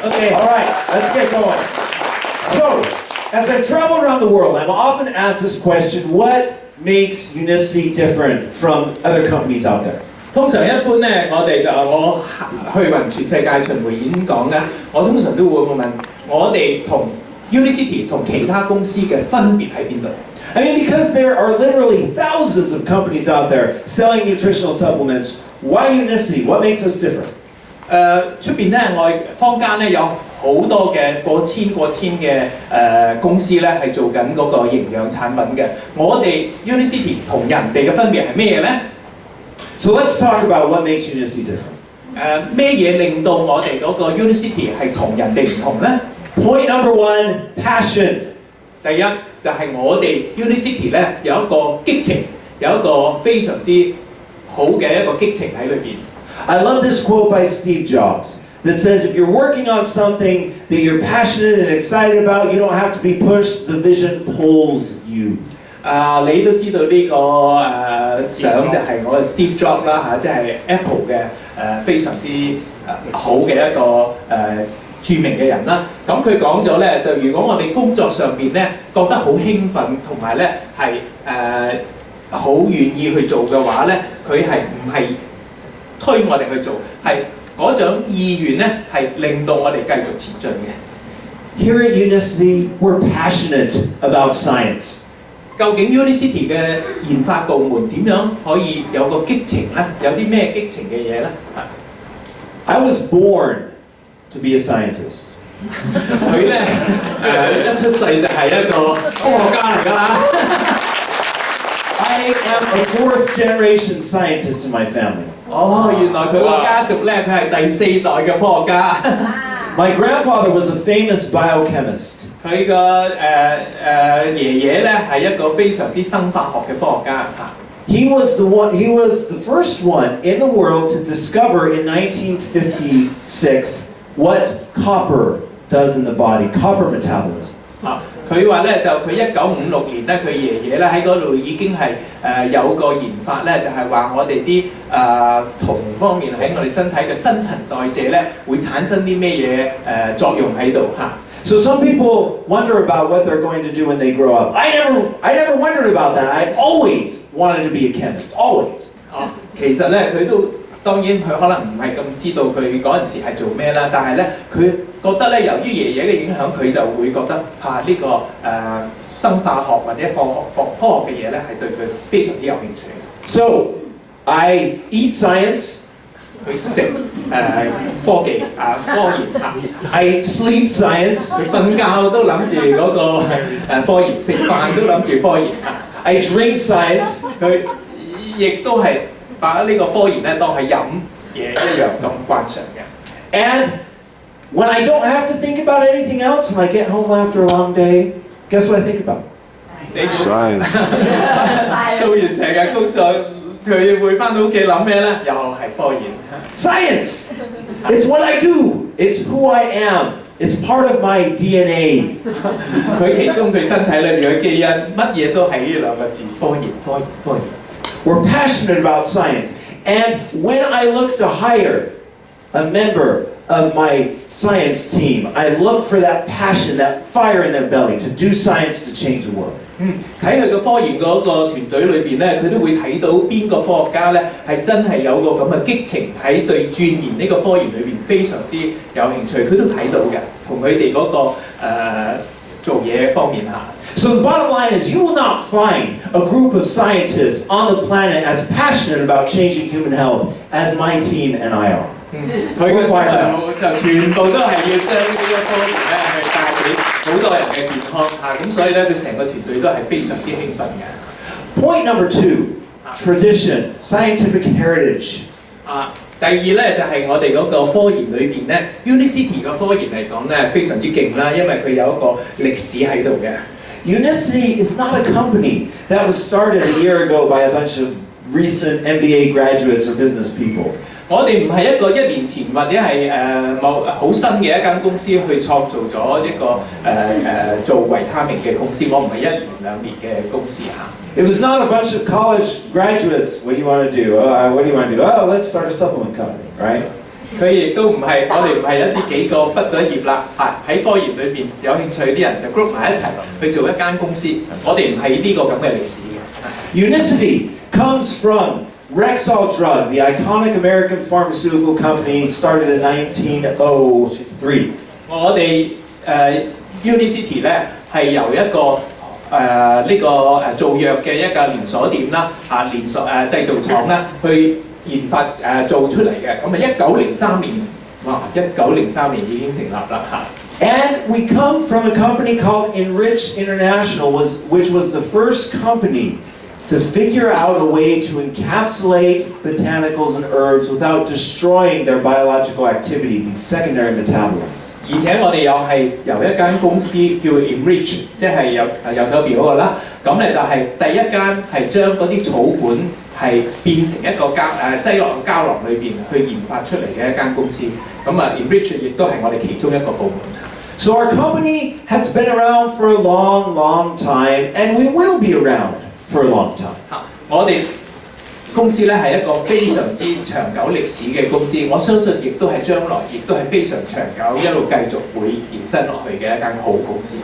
Okay, all right, let's get going. So, as I travel around the world, I'm often asked this question: what makes Unicity different from other companies out there? 通常一般咧，我去勻全世界巡迴演講咧，我通常都會問我哋同 Unicity 同其他公司嘅分別喺邊度？ I mean, because there are literally thousands of companies out there selling nutritional supplements. Why Unicity? What makes us different? 出邊咧，坊間咧有好多嘅過千嘅公司咧係做緊嗰個營養產品嘅。我哋 Unicity 同人哋嘅分別係咩咧？ So let's talk about what makes Unicity different. 咩嘢令到我哋嗰個 Unicity 係同人哋唔同咧 Point number one: passion. 第一就係我哋 Unicity 咧有一個激情，有一個非常之好嘅一個激情喺裏邊。 I love this quote by Steve Jobs that says, if you're working on something that you're passionate and excited about, you don't have to be pushed, the vision pulls you. 你都知道呢個相就係我嘅 Steve Jobs 啦嚇，即係 Apple 嘅非常之好嘅一個著名嘅人啦。咁佢講咗咧，就如果我哋工作上邊咧覺得好興奮，同埋咧係好願意去做嘅話咧，佢係唔係推我哋去做，係嗰種意願咧係令到我哋繼續前進嘅。 Here at Unicity, we're passionate about science. 究竟 Unicity 嘅研發部門點樣可以有個激情咧？有啲咩激情嘅嘢咧？ I was born to be a scientist. 佢咧一出世就係一個科學家嚟㗎啦。I am a fourth generation scientist in my family. 哦，原來佢個家族咧，佢係第四代嘅科學家。My grandfather was a famous biochemist. 佢個爺爺咧係一個非常之生化學嘅科學家嚇。He was the first one in the world to discover in 1956 what copper does in the body, copper metabolism. 佢話咧就佢1956年咧，佢爺爺咧喺嗰度已經係有個研發咧，就係話我哋啲銅方面喺我哋身體嘅新陳代謝咧會產生啲咩嘢作用喺度嚇。So some people wonder about what they're going to do when they grow up. I never wondered about that. I always wanted to be a chemist, always. 其實咧佢都當然佢可能唔係咁知道佢嗰陣時係做咩啦，但係咧佢覺得咧由於爺爺嘅影響，佢就會覺得呢個生化學或者科學嘅嘢咧係對佢非常之有興趣。So I eat science. 去食科技科研 I sleep science. 佢瞓覺都諗住嗰個科研，食飯都諗住科研 I drink science. 佢亦都係把呢個科研咧當係飲嘢一樣咁慣常嘅。And when I don't have to think about anything else, when I get home after a long day, guess what I think about? Science. 做完成日工作，佢會翻到屋企諗咩咧？又係科研。Science! It's what I do. It's who I am. It's part of my DNA. 佢其中佢身體裏邊嘅基因，乜嘢都係呢兩個字：科研。We're passionate about science. And when I look to hire a member of my science team, I look for that passion, that fire in their belly to do science to change the world. 喺佢嘅科研嗰個團隊裏邊咧，佢都會睇到邊個科學家咧係真係有個咁嘅激情喺對鑽研呢個科研裏邊非常之有興趣，佢都睇到嘅，同佢哋嗰個做嘢方面嚇。So the bottom line is you will not find a group of scientists on the planet as passionate about changing human health as my team and I are. 佢嘅就全部都係要將呢個科研咧去帶俾好多人嘅健康嚇，咁所以咧佢成個團隊都係非常之興奮嘅。Point number two, tradition, scientific heritage. 第二咧就係我哋嗰個科研裏邊咧 ，Unicity 嘅科研嚟講咧非常之勁啦，因為佢有一個歷史喺度嘅。Unicity is not a company that was started a year ago by a bunch of recent MBA graduates or business people. 我哋唔係一個1年前或者係某好新嘅一間公司去創造咗一個做維他命嘅公司，我唔係1年2年嘅公司嚇。It was not a bunch of college graduates. What do you want to do? What do you want to do? Oh, let's start a supplement company, right? 佢亦都唔係我哋唔係一啲幾個畢咗業啦，喺科研裏邊有興趣啲人就 group 埋一齊去做一間公司。我哋唔係呢個咁嘅歷史嘅。Unicity comes from Rexall Drug, the iconic American pharmaceutical company started in 1903. 我哋Unicity 咧係由一個做藥嘅一個連鎖店啦，連鎖製造廠啦，去研發做出嚟嘅。咁1903年，哇！1903年已經成立啦嚇。And we come from a company called Enrich International, which was the first company to figure out a way to encapsulate botanicals and herbs without destroying their biological activity, these secondary metabolites. 而且我哋又係由一間公司叫 Enrich， 即係右手邊嗰個啦。咁咧就係第一間係將嗰啲草本係變成一個擠落膠囊裏邊去研發出嚟嘅一間公司。咁Enrich 亦都係我哋其中一個部門。So our company has been around for a long, long time, and we will be around for a long time. 我哋公司咧係一個非常之長久歷史嘅公司，我相信亦都係將來亦都係非常長久，一路繼續會延伸落去嘅一間好公司。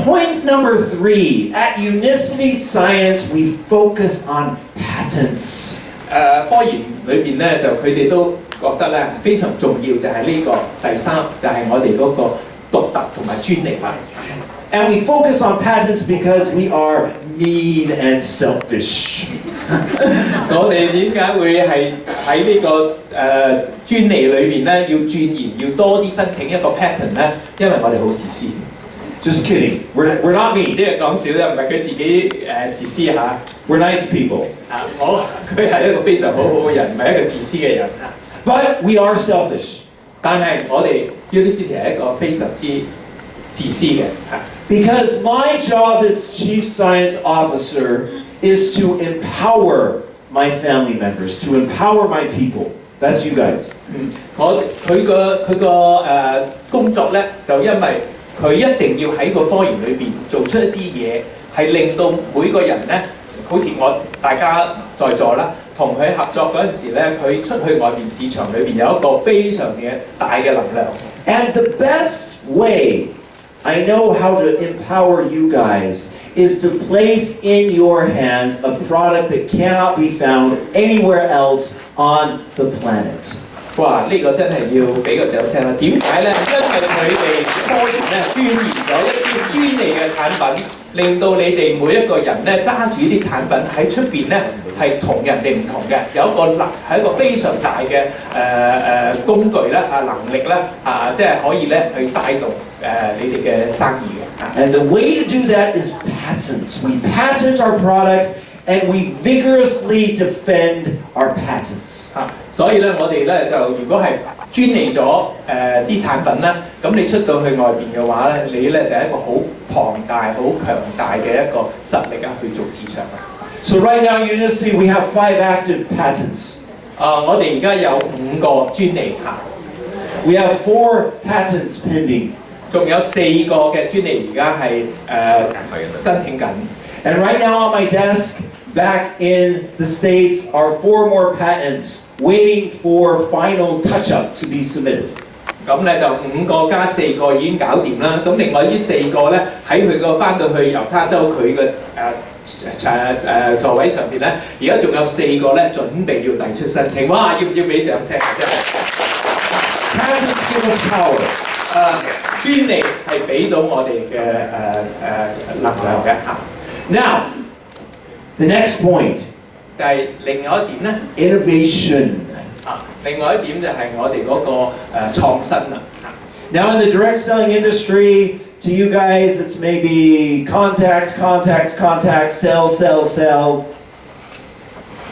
Point number 3, at Unicity Science, we focus on patents. 科研裏邊咧就佢哋都覺得咧非常重要，就係呢個第三就係我哋嗰個獨特同埋專利法。And we focus on patents because we are mean and selfish. 我哋點解會係喺呢個專利裏邊咧要鑽研，要多啲申請一個 patent 咧？因為我哋好自私。Just kidding. We're not mean. 即係講笑啫，唔係佢自己自私嚇。We're nice people. 佢係一個非常好嘅人，唔係一個自私嘅人。But we are selfish. 但係我哋 Unicity 係一個非常之自私嘅。Because my job as Chief Science Officer is to empower my family members, to empower my people. That's you guys. 佢個工作咧，就因為佢一定要喺個科研裏邊做出一啲嘢，係令到每個人咧，好似大家在座啦，同佢合作嗰陣時咧，佢出去外面市場裏邊有一個非常嘅大嘅能量。And the best way I know how to empower you guys is to place in your hands a product that cannot be found anywhere else on the planet. 哇！呢個真係要俾個掌聲啦！點解咧？因為佢哋科研咧鑽研咗一啲專利嘅產品，令到你哋每一個人咧揸住呢啲產品喺出邊咧係同人哋唔同嘅，有一個係一個非常大嘅工具啦能力啦即係可以咧去帶動你哋嘅生意嘅。And the way to do that is patents. We patent our products and we vigorously defend our patents. 所以咧，我哋咧就如果係專利咗啲產品咧，咁你出到去外邊嘅話咧，你咧就係一個好龐大、好強大嘅一個實力去做市場。So right now, Unicity, we have 5 active patents. 我哋而家有5個專利We have 4 patents pending. 仲有4個嘅專利而家係申請緊。And right now on my desk, back in the States, are 4 more patents waiting for final touch-up to be submitted. 咁咧就5個加4個已經搞掂啦。咁另外呢4個咧喺佢個翻到去猶他州佢嘅座位上邊咧，而家仲有4個咧準備要遞出申請。哇！要唔要俾掌聲？真係 Patents give us power. 專利係俾到我哋嘅能量嘅嚇。Now, the next point. 但係另外一點咧 ，innovation。另外一點就係我哋嗰個創新啦。Now in the direct selling industry, to you guys, it's maybe contact, contact, contact, sell, sell, sell.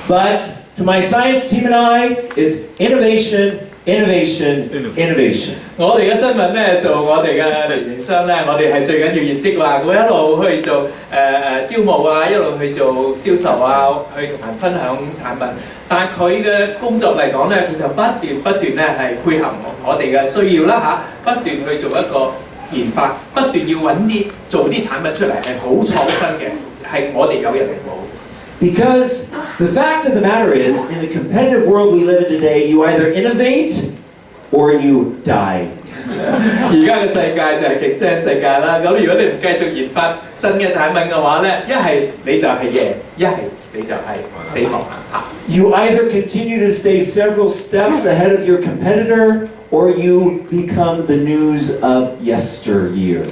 But to my science team and I, is innovation, innovation, innovation. 我哋嘅新聞咧，做我哋嘅聯營商咧，我哋係最緊要業績話，佢一路去做招募啊，一路去做銷售啊，去同人分享產品。但係佢嘅工作嚟講咧，佢就不斷咧係配合我哋嘅需要啦不斷去做一個研發，不斷要揾啲做啲產品出嚟係好創新嘅，係我哋有人嚟冇。Because the fact of the matter is, in the competitive world we live in today, you either innovate or you die. 而家嘅世界就係競爭世界啦。咁如果你唔繼續研發新嘅產品嘅話咧，一係你就係贏，一係你就係死亡啦。You either continue to stay several steps ahead of your competitor, or you become the news of yesteryear.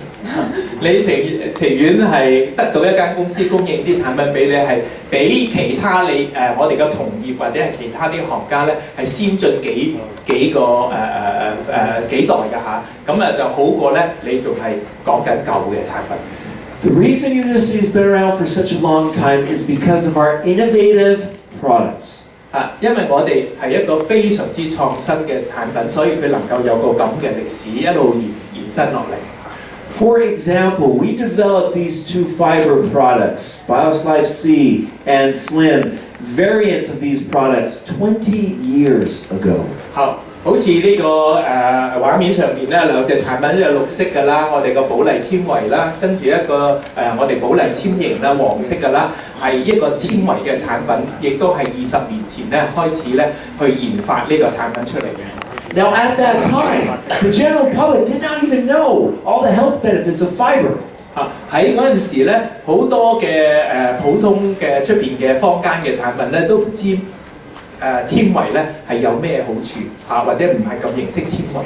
你情願係得到一間公司供應啲產品俾你，係比其他我哋嘅同業或者係其他啲行家咧係先進幾代嘅嚇，咁就好過咧你仲係講緊舊嘅產品。The reason Unicity has been around for such a long time is because of our innovative products. 因為我哋係一個非常之創新嘅產品，所以佢能夠有個咁嘅歷史一路延伸落嚟。For example, we developed these two fiber products, BioSlife C and Slim, variants of these products 20 years ago. 好似呢個畫面上面咧兩隻產品，一個綠色嘅啦，我哋個保麗纖維啦，跟住一個我哋保麗纖型啦，黃色嘅啦，係一個纖維嘅產品，亦都係20年前咧開始咧去研發呢個產品出嚟嘅。Now, at that time, the general public did not even know all the health benefits of fiber. 喺嗰陣時咧，好多嘅普通嘅出邊嘅坊間嘅產品咧，都唔知纖維咧係有咩好處或者唔係咁認識纖維。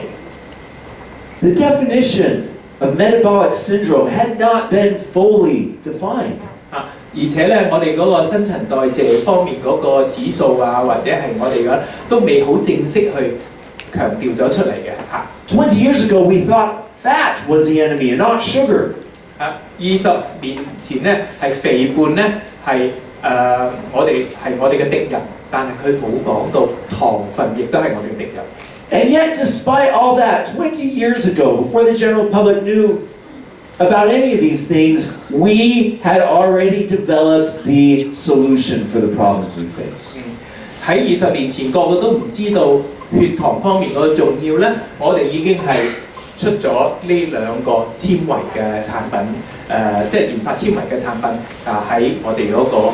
The definition of metabolic syndrome had not been fully defined. 而且咧，我哋嗰個新陳代謝方面嗰個指數或者係我哋嘅都未好正式去強調咗出嚟嘅嚇。20 years ago, we thought fat was the enemy and not sugar. 20年前咧係肥胖咧係我哋嘅敵人，但係佢冇講到糖分亦都係我哋嘅敵人。And yet, despite all that, 20 years ago, before the general public knew about any of these things, we had already developed the solution for the problems we face. 喺20年前，個個都唔知道血糖方面個重要咧，我哋已經係出咗呢兩個纖維嘅產品，即係研發纖維嘅產品喺我哋嗰個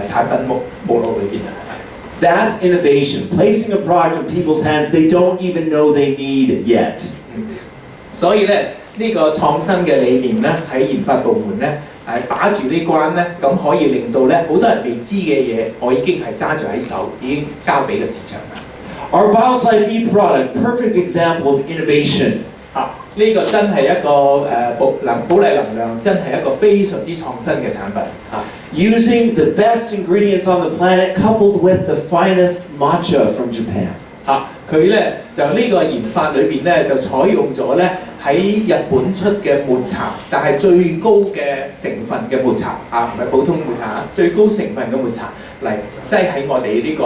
產品目錄裏邊。That's innovation, placing a product in people's hands they don't even know they need yet. 所以咧，呢個創新嘅理念咧，喺研發部門咧，打住呢關咧，咁可以令到咧好多人未知嘅嘢，我已經係揸住喺手，已經交俾個市場啦。Our BioSlife E product, perfect example of innovation. 呢個真係一個保麗能量，真係一個非常之創新嘅產品。Using the best ingredients on the planet, coupled with the finest matcha from Japan. 佢咧就呢個研發裏邊咧就採用咗咧喺日本出嘅抹茶，但係最高嘅成分嘅抹茶唔係普通抹茶，最高成分嘅抹茶嚟擠喺我哋呢個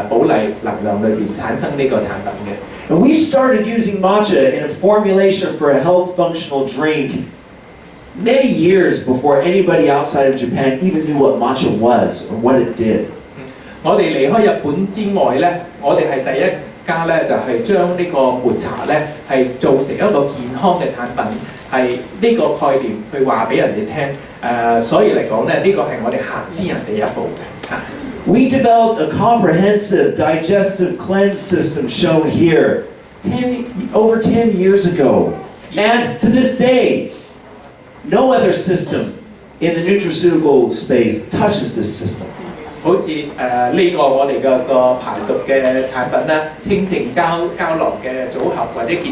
保麗能量裏邊產生呢個產品嘅。And we started using matcha in a formulation for a health functional drink many years before anybody outside of Japan even knew what matcha was or what it did. 我哋離開日本之外咧，我哋係第一家咧就係將呢個抹茶咧係做成一個健康嘅產品，係呢個概念去話俾人哋聽。所以嚟講咧，呢個係我哋行先人哋一步嘅。We developed a comprehensive digestive cleanse system shown here over 10 years ago. And to this day, no other system in the nutraceutical space touches this system. 好似呢個我哋個排毒嘅產品啦，清淨膠囊嘅組合或者潔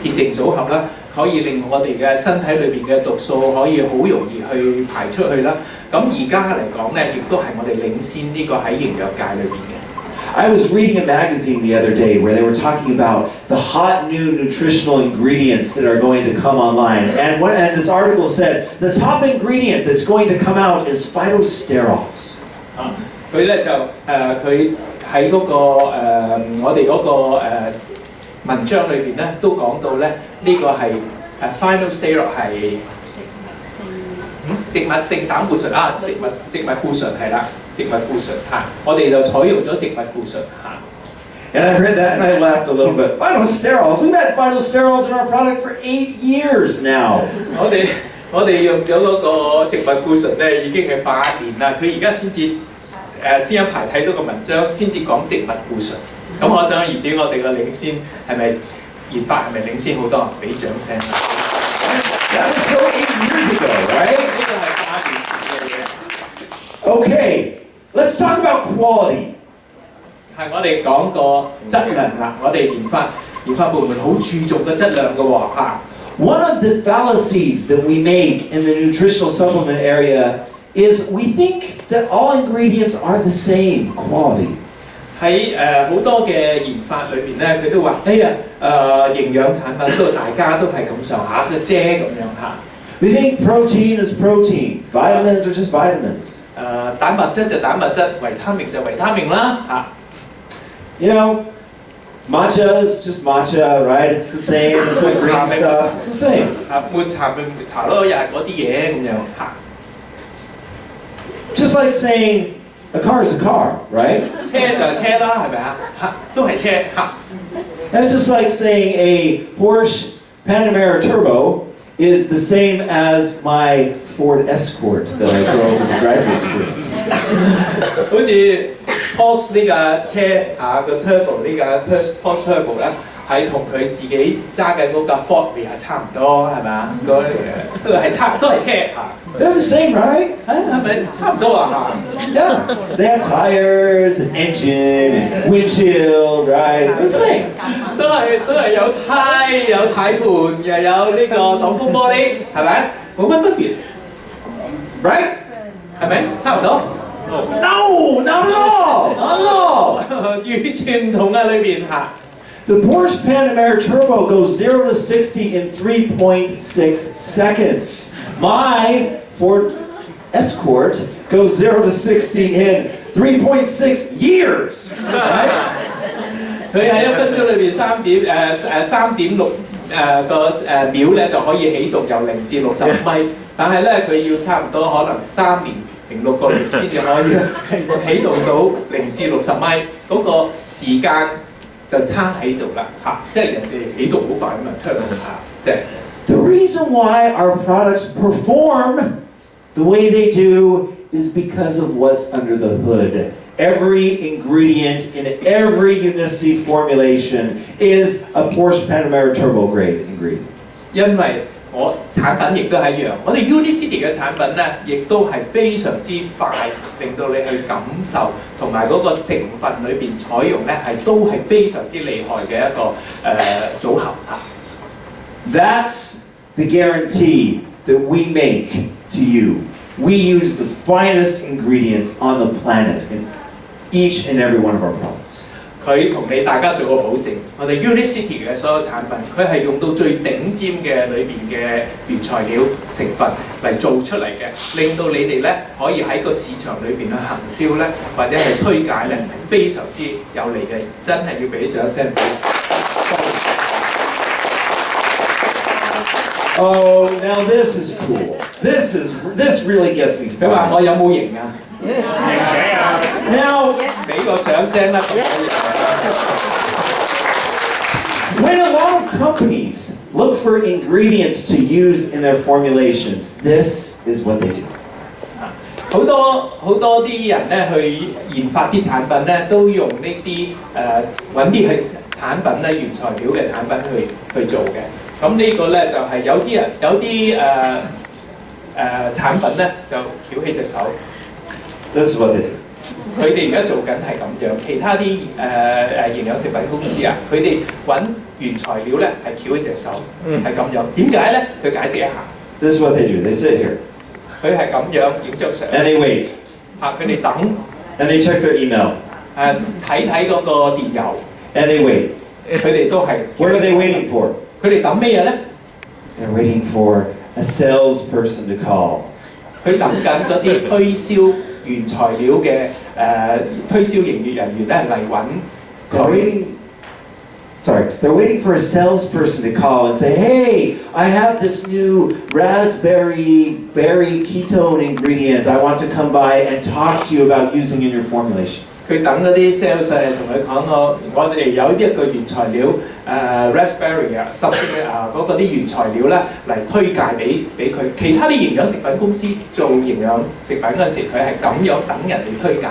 淨組合啦，可以令我哋嘅身體裏邊嘅毒素可以好容易去排出去啦。咁而家嚟講咧，亦都係我哋領先呢個喺營養界裏邊嘅。I was reading a magazine the other day where they were talking about the hot new nutritional ingredients that are going to come online. And this article said the top ingredient that's going to come out is phytosterols. 佢咧就佢喺嗰個我哋嗰個文章裏邊咧都講到咧呢個係phytosterol 係植物性膽固醇植物固醇係啦，植物固醇我哋就採用咗植物固醇And I read that and I laughed a little bit. Phytosterols? We've had phytosterols in our product for 8 years now. 我哋用咗嗰個植物固醇咧已經係8年啦，佢而家先至先有排睇到個文章，先至講植物固醇。咁可想而知，我哋嘅領先係咪研發係咪領先好多？俾掌聲啦！ That was so 8 years ago, right? 呢個係8年前嘅嘢。 Okay, let's talk about quality. 係我哋講個質量啦，我哋研發部門好注重個質量嘅喎嚇。One of the fallacies that we make in the nutritional supplement area is we think that all ingredients are the same quality. 喺好多嘅研發裏邊咧，佢都話：哎呀，營養產品都大家都係咁上下嘅啫咁樣嚇。We think protein is protein, vitamins are just vitamins. 蛋白質就蛋白質，維他命就維他命啦嚇。You know, matcha is just matcha, right? It's the same, it's like green stuff, it's the same. 抹茶咪抹茶咯，又係嗰啲嘢咁樣嚇。Just like saying a car is a car, right? 車就係車啦，係咪啊？嚇，都係車嚇。That's just like saying a Porsche Panamera Turbo is the same as my Ford Escort that I drove as a graduate student. 好似 Porsche 呢架車個 Turbo 呢架 Porsche Turbo 咧，係同佢自己揸緊嗰架 Ford 係差唔多，係咪啊？嗰都係車嚇。They're the same, right? 係咪差唔多啊 Yeah. They have tires and engine and windshield, right? The same. 都係有胎有軚盤，又有呢個擋風玻璃，係咪？冇乜分別， Right? 係咪？差唔多。No, not at all. Not at all. 完全唔同啊！裏邊嚇。The Porsche Panamera Turbo goes 0 to 60 in 3.6 seconds. My Ford Escort goes 0 to 60 in 3.6 years. Right? 佢喺1分鐘裏邊3.6秒咧就可以起動由0至60米，但係咧佢要差唔多可能3年零6個月先至可以起動到0至60米，嗰個時間就差喺度啦嚇，即係人哋起動好快咁啊，turn 下即係。The reason why our products perform the way they do is because of what's under the hood. Every ingredient in every Unicity formulation is a Porsche Panamera Turbo grade ingredient. 因為我產品亦都係一樣，我哋 Unicity 嘅產品咧，亦都係非常之快，令到你去感受，同埋嗰個成分裏邊採用咧都係非常之厲害嘅一個組合嚇。That's the guarantee that we make to you. We use the finest ingredients on the planet in each and every one of our products. 佢同你大家做個保證，我哋 Unicity 嘅所有產品，佢係用到最頂尖嘅裏邊嘅原材料成分嚟做出嚟嘅，令到你哋咧可以喺個市場裏邊去行銷咧，或者係推介咧，係非常之有利嘅，真係要俾掌聲。Oh, now this is cool. This really gets me 佢話 fired. 我有冇型啊？ Now, 俾個掌聲啦！ when a lot of companies look for ingredients to use in their formulations, this is what they do. 好多啲人咧去研發啲產品咧，都用呢啲揾啲係產品咧原材料嘅產品去做嘅。咁呢個咧就係有啲產品咧就翹起隻手。This is what they do. 佢哋而家做緊係咁樣，其他啲營養食品公司啊，佢哋揾原材料咧係翹起隻手，係咁樣。點解咧？佢解釋一下。This is what they do. They sit here 佢係咁樣影張相， and they wait 佢哋等 and they check their email 睇嗰個電郵， and they wait. 佢哋都係。 What are they waiting for? 佢哋等咩嘢咧？ They're waiting for a salesperson to call. 佢等緊嗰啲推銷原材料嘅推銷營業人員咧嚟揾 They're 佢。 waiting. Sorry, they're waiting for a salesperson to call and say, "Hey, I have this new raspberry berry ketone ingredient. I want to come by and talk to you about using in your formulation." 佢等嗰啲 sales 同佢講我哋有呢一個原材料raspberry 啊、something 嗰啲原材料咧嚟推介俾佢。其他啲營養食品公司做營養食品嗰陣時，佢係咁樣等人哋推介，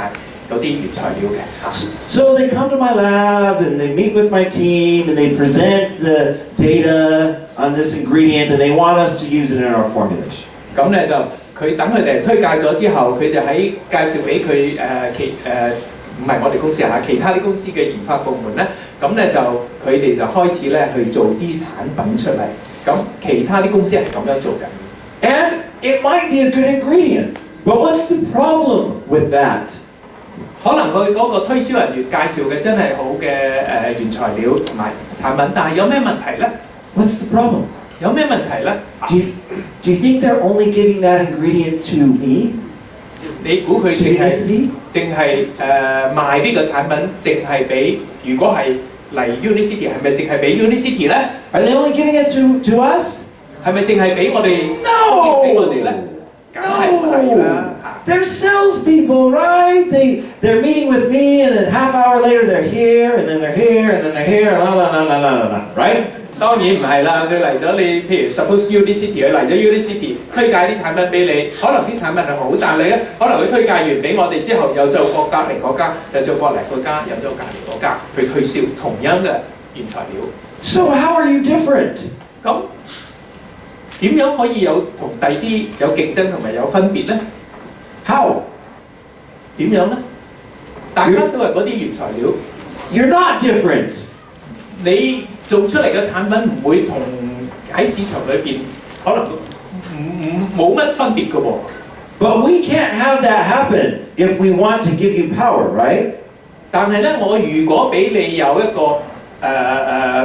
嗰啲原材料嘅嚇。So they come to my lab and they meet with my team and they present the data on this ingredient and they want us to use it in our formulation. 咁咧就佢等佢哋推介咗之後，佢就喺介紹俾佢唔係我哋公司嚇，其他啲公司嘅研發部門咧，咁咧就佢哋就開始咧去做啲產品出嚟。咁其他啲公司係咁樣做緊。And it might be a good ingredient, but what's the problem with that? 可能佢嗰個推銷人員介紹嘅真係好嘅原材料同埋產品，但係有咩問題咧？ What's the problem? 有咩問題咧？ Do you think they're only giving that ingredient to me? 你估佢 To 淨係 Unicity? 賣呢個產品，淨係俾如果係嚟 Unicity 係咪淨係俾 Unicity 咧？ Are they only giving it to us? 係咪淨係俾我哋 No! 俾我哋咧？梗係唔係啦嚇。 They're salespeople, right? They're meeting with me, and then half hour later they're here, and then they're here, and then they're here, la la la la la la, right? 當然唔係啦，佢嚟咗你，譬如 suppose Unicity 佢嚟咗 Unicity 推介啲產品俾你，可能啲產品係好，但係咧可能佢推介完俾我哋之後，又做過隔離嗰間，又做過嚟嗰間，又做隔離嗰間，去推銷同樣嘅原材料。So how are you different? 咁點樣可以有同第啲有競爭同埋有分別咧？ How? 點樣咧？大家都係嗰啲原材料， You're not different. 你做出嚟嘅產品唔會同喺市場裏邊可能冇乜分別嘅喎。But we can't have that happen if we want to give you power, right? 但係咧，我如果俾你有一個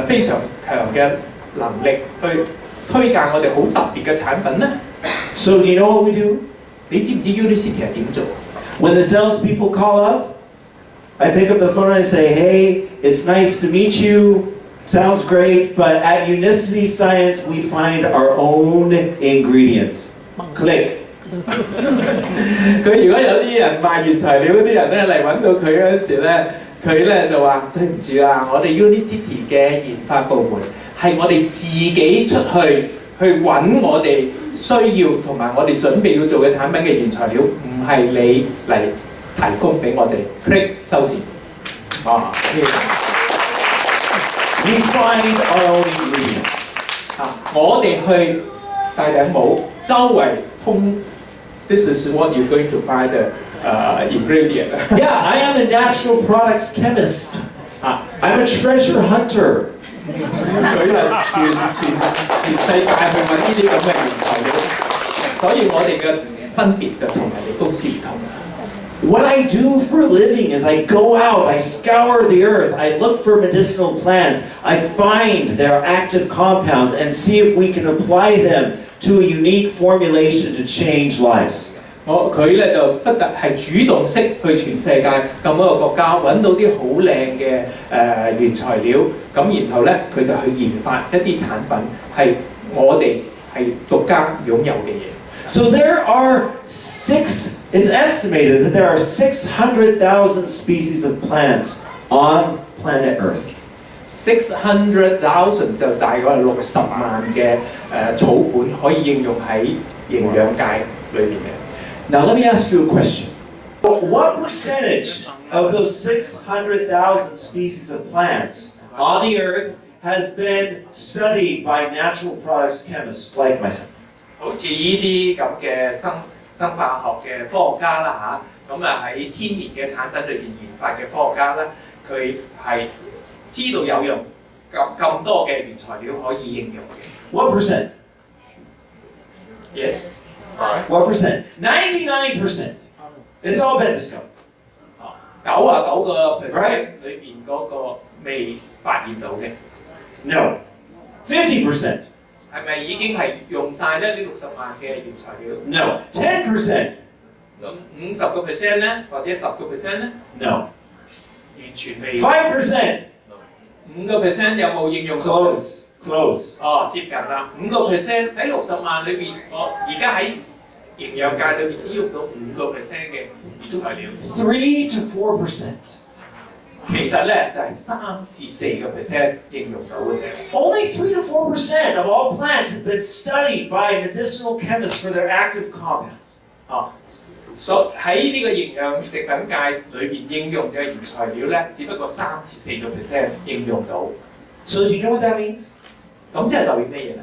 非常強嘅能力去推介我哋好特別嘅產品咧， So do you know what we do? 你知唔知 Unicity 係點做？ When the salespeople call up, I pick up the phone and I say, hey, it's nice to meet you. Sounds great, but at Unicity Science, we find our own ingredients. Click. 佢如果有啲人賣原材料嗰啲人咧嚟揾到佢嗰陣時咧，佢咧就話：對唔住啊，我哋 Unicity 嘅研發部門係我哋自己出去揾我哋需要同埋我哋準備要做嘅產品嘅原材料，唔係你嚟提供俾我哋 click 收線。啊， We find our own ingredients. 我哋去戴頂帽，周圍通。This is what you're going to find the ingredient. Yeah, I am a natural products chemist. I'm a treasure hunter. 佢係全世界去揾呢啲咁嘅原材料，所以我哋嘅分別就同人哋公司唔同。What I do for a living is I go out, I scour the earth, I look for medicinal plants, I find their active compounds and see if we can apply them to a unique formulation to change lives. 佢咧就不特係主動式去全世界咁多個國家揾到啲好靚嘅原材料，咁然後咧佢就去研發一啲產品係我哋係獨家擁有嘅嘢。So there are it's estimated that there are 600,000 species of plants on planet Earth. 600,000 就大概係60萬嘅草本可以應用喺營養界裏邊嘅。Now let me ask you a question. What percentage of those 600,000 species of plants on the Earth has been studied by natural products chemists like myself? 好似呢啲咁嘅生化學嘅科學家啦嚇，咁喺天然嘅產品裏邊研發嘅科學家咧，佢係知道有用咁多嘅原材料可以應用嘅。What percent? Yes. What percent? 99%. It's all been discovered. 99% 裏邊嗰個未發現到嘅。No. 50%. 係咪已經係用晒咧呢60萬嘅原材料 No. 10%. 咁50% 咧，或者10% 咧？ No. 完全未。5%. 5% 有冇應用到？ Close. 哦，接近啦。5% 喺60萬裏邊，我而家喺營養界裏邊只用到5%嘅原材料。3 to 4%. 其實咧就係3至4% 應用到嘅啫。Only 3 to 4% of all plants have been studied by medicinal chemists for their active compounds. 喺呢個營養食品界裏邊應用嘅原材料咧，只不過3至4% 應用到。So do you know what that means? 咁即係代表咩嘢咧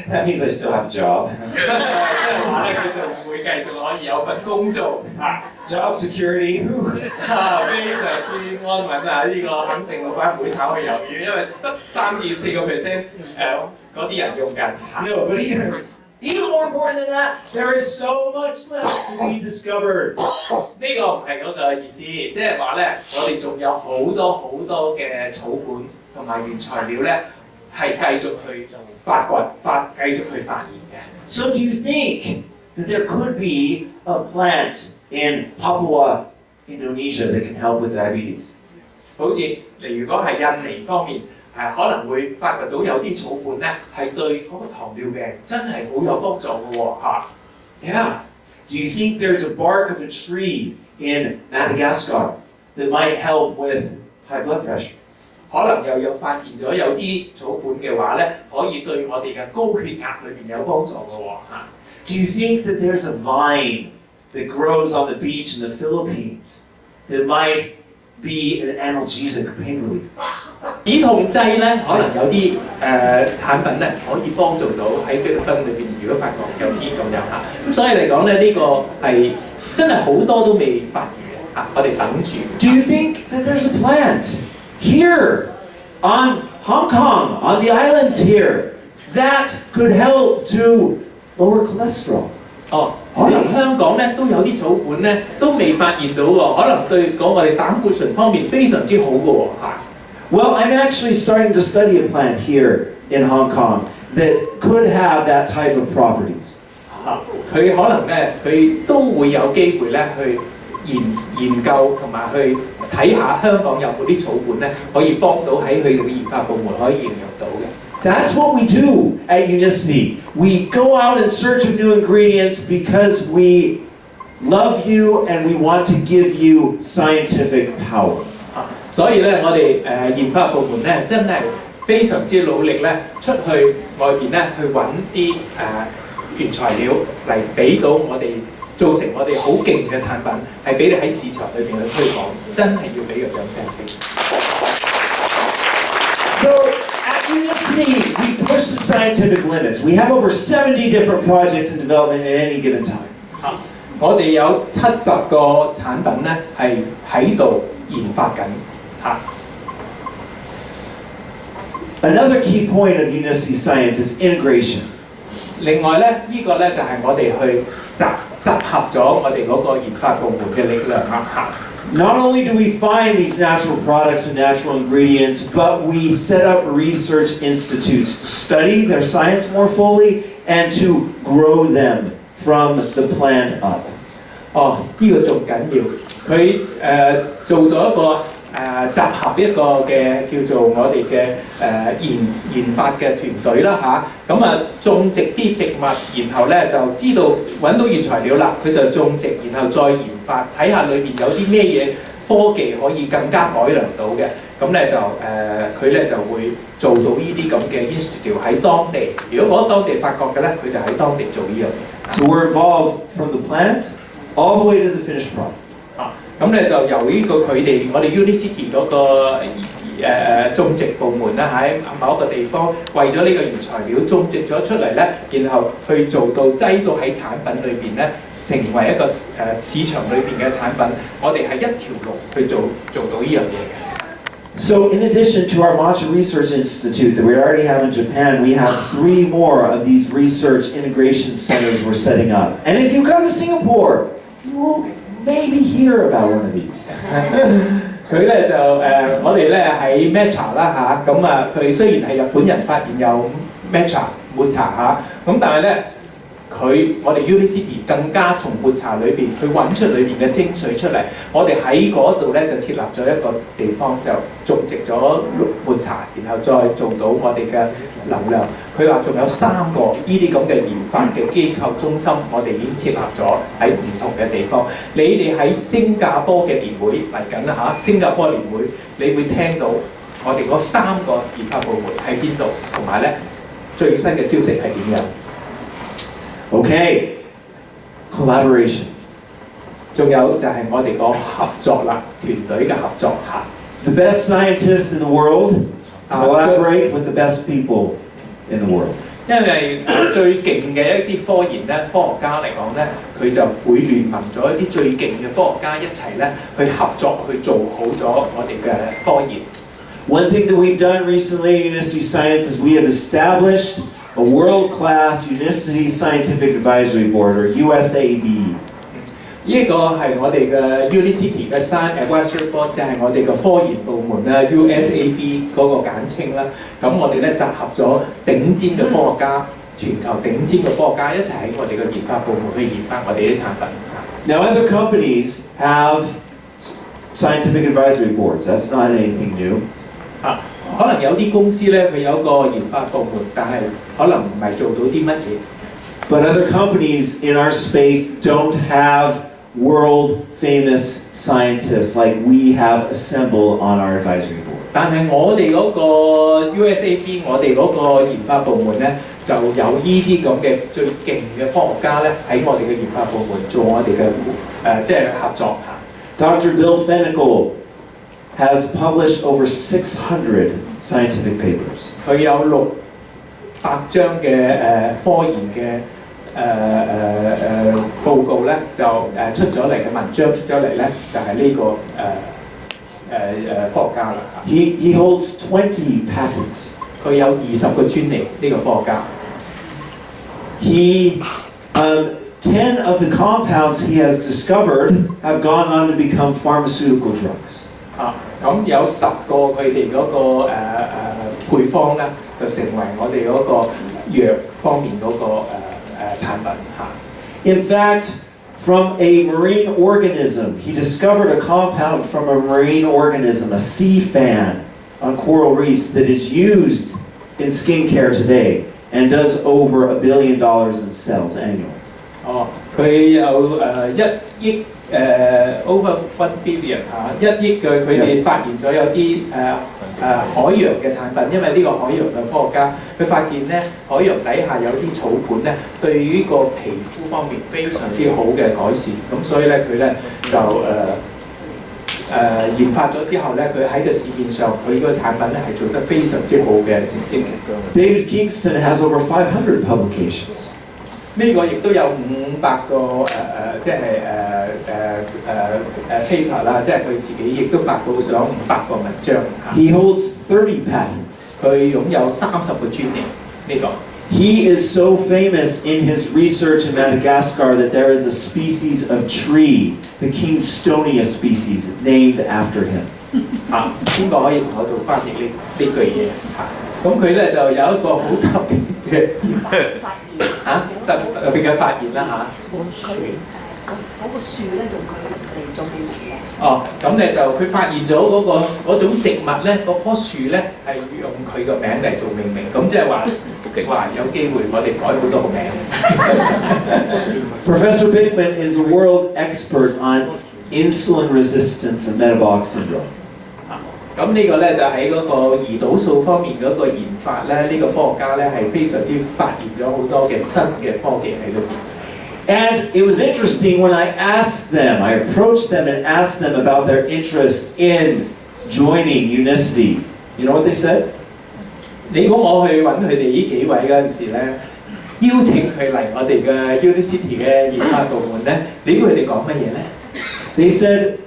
？That means I still have a job. 即係話咧，佢就會繼續可以有份工做啊， Job security. 非常之安穩啊！呢、個肯定老闆唔會炒佢魷魚，因為得3至4%嗰啲人用緊。 No, but even more important than that, there is so much left to be discovered. 呢個唔係嗰個意思，即係話咧，我哋仲有好多嘅草本同埋原材料咧，係繼續去發掘、繼續去發現嘅。 So do you think that there could be a plant in Papua, Indonesia that can help with diabetes? 好似如果係印尼方面，可能會發掘到有啲草本咧，係對嗰個糖尿病真係好有幫助嘅喎嚇。Yeah. Do you think there's a bark of a tree in Madagascar that might help with high blood pressure? 可能又有發現咗有啲草本嘅話咧，可以對我哋嘅高血壓裏邊有幫助嘅喎嚇。Do you think that there's a vine that grows on the beach in the Philippines that might be an analgesic pain relief? 止痛劑咧，可能有啲產品咧可以幫助到喺菲律賓裏邊，如果發覺有啲咁樣嚇，咁所以嚟講咧，呢、個係真係好多都未發現嘅嚇，我哋等住。Do you think that there's a plant here on Hong Kong, on the islands here, that could help to lower cholesterol? 可能香港咧都有啲草本咧都未發現到喎，可能對我哋膽固醇方面非常之好嘅喎嚇。Well, I'm actually starting to study a plant here in Hong Kong that could have that type of properties. 佢可能咧，佢都會有機會咧去研究同埋去睇下香港有冇啲草本咧，可以幫到喺佢哋嘅研發部門可以應用到嘅。That's what we do at Unicity. We go out in search of new ingredients because we love you and we want to give you scientific power. 所以咧，我哋研發部門咧真係非常之努力咧，出去外邊咧去揾啲原材料嚟俾到我哋，造成我哋好勁嘅產品，係俾你喺市場裏邊去推廣，真係要俾個掌聲俾。So at Unicity, we push the scientific limits. We have over 70 different projects in development at any given time. 我哋有70個產品咧係喺度研發緊嚇。Another key point of Unicity Science is integration. 另外咧，呢個咧就係我哋去集合咗我哋嗰個研發部門嘅力量嚇。Not only do we find these natural products and natural ingredients, but we set up research institutes to study their science more fully and to grow them from the plant up. 呢個仲緊要，佢做到一個集合一個嘅叫做我哋嘅研發嘅團隊啦嚇，咁種植啲植物，然後咧就知道揾到原材料啦，佢就種植，然後再研發，睇下裏邊有啲咩嘢科技可以更加改良到嘅，咁咧就佢咧就會做到呢啲咁嘅 institute 喺當地，如果當地發覺嘅咧，佢就喺當地做呢樣嘢。So we're involved from the plant all the way to the finished product. 咁咧就由呢個我哋 Unicity 嗰個種植部門啦，喺某一個地方為咗呢個原材料種植咗出嚟咧，然後去做到擠到喺產品裏邊咧，成為一個市場裏邊嘅產品，我哋係一條龍去做到呢樣嘢嘅。So in addition to our Matcha Research Institute that we already have in Japan, we have 3 more of these research integration centers we're setting up. And if you come to Singapore, you will maybe hear about one of these. 佢咧就我哋咧喺 Matcha 啦嚇，咁佢雖然係日本人發現有 Matcha 抹茶嚇，咁但係咧我哋 Unicity 更加從抹茶裏邊去揾出裏邊嘅精髓出嚟，我哋喺嗰度咧就設立咗一個地方，就種植咗抹茶，然後再做到我哋嘅能量。佢話仲有3個呢啲咁嘅研發嘅機構中心，我哋已經設立咗喺唔同嘅地方。你哋喺新加坡嘅年會嚟緊啦嚇，新加坡年會你會聽到我哋嗰3個研發部門喺邊度，同埋咧最新嘅消息係點樣。Okay, collaboration. 仲有就係我哋個合作啦，團隊嘅合作嚇。The best scientists in the world collaborate with the best people in the world. 因為最勁嘅一啲科研咧，科學家嚟講咧，佢就會聯盟咗一啲最勁嘅科學家一齊咧去合作去做好咗我哋嘅科研。One thing that we've done recently at Unicity Science is we have established a world-class Unicity Scientific Advisory Board, or USAB. 呢個係我哋嘅 Unicity 嘅 Science Advisory Board，即係我哋嘅科研部門啦 ，USAB 嗰個簡稱啦。咁我哋咧集合咗頂尖嘅科學家，全球頂尖嘅科學家一齊喺我哋嘅研發部門去研發我哋啲產品。Now, other companies have scientific advisory boards. That's not anything new. 可能有啲公司咧，佢有一個研發部門，但係可能唔係做到啲乜嘢。But other companies in our space don't have world-famous scientists like we have assembled on our advisory board. 但係我哋嗰個 USAB，我哋嗰個研發部門咧，就有呢啲咁嘅最勁嘅科學家咧，喺我哋嘅研發部門做我哋嘅即係合作嚇。Dr. Bill Fennicle has published over 600 scientific papers. 佢有600張嘅科研嘅報告咧，就出咗嚟嘅文章出咗嚟咧，就係呢個科學家啦。He holds 20 patents. 佢有20個專利，呢個科學家。10 of the compounds he has discovered have gone on to become pharmaceutical drugs. 咁有10個佢哋嗰個配方咧，就成為我哋嗰個藥方面嗰個產品嚇。In fact, from a marine organism, he discovered a compound from a marine organism, a sea fan on coral reefs that is used in skincare today and does over $1 billion in sales annually. 佢有1億over 1 billion 1億嘅佢哋發現咗有啲海洋嘅產品，因為呢個海洋嘅科學家佢發現咧海洋底下有啲草本咧對於個皮膚方面非常之好嘅改善，咁所以咧佢咧就研發咗之後咧，佢喺個市面上佢個產品咧係做得非常之好嘅成績嘅。David Kingston has over 500 publications. 呢個亦都有500個即係paper 啦，即係佢自己亦都發布咗500個文章。He holds 30 patents. 佢擁有30個專利。呢個 He is so famous in his research in Madagascar that there is a species of tree, the Kingstonia species, named after him. 邊個可以同我做翻譯呢句嘢？咁佢咧就有一個好特別嘅特別嘅發現啦嗰個樹咧用佢嚟做命名嘅。咁咧就佢發現咗嗰種植物咧，嗰棵樹咧係用佢個名嚟做命名，咁即係話有機會我哋改好多個名。Professor Bickman is a world expert on insulin resistance and metabolic syndrome. 咁呢個咧就喺嗰個胰島素方面嗰個研發咧，呢個科學家咧係非常之發現咗好多嘅新嘅科技喺裏邊。And it was interesting when I approached them and asked them about their interest in joining Unicity. You know what they said? 你估我去揾佢哋呢幾位嗰陣時咧，邀請佢嚟我哋嘅 Unicity 嘅研發部門咧，你估佢哋講乜嘢咧？ They said,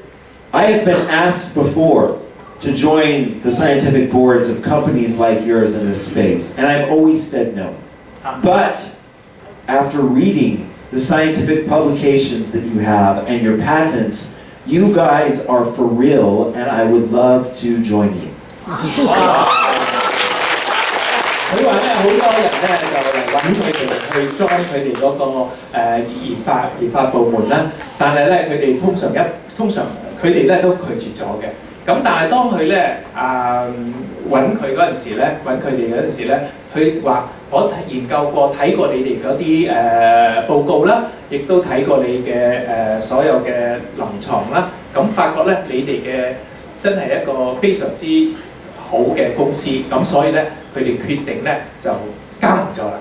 I have been asked before to join the scientific boards of companies like yours in this space, and I've always said no. But after reading the scientific publications that you have and your patents, you guys are for real, and I would love to join you. 佢話咧，好多人咧就嚟揾佢哋去 join 佢哋嗰個研發部門啦，但係咧佢哋通常佢哋咧都拒絕咗嘅。咁但係當佢咧揾佢嗰陣時咧，揾佢哋嗰陣時咧，佢話我研究過睇過你哋嗰啲報告啦，亦都睇過你嘅所有嘅臨床啦，咁發覺咧你哋嘅真係一個非常之好嘅公司，咁所以咧佢哋決定咧就加盟咗啦。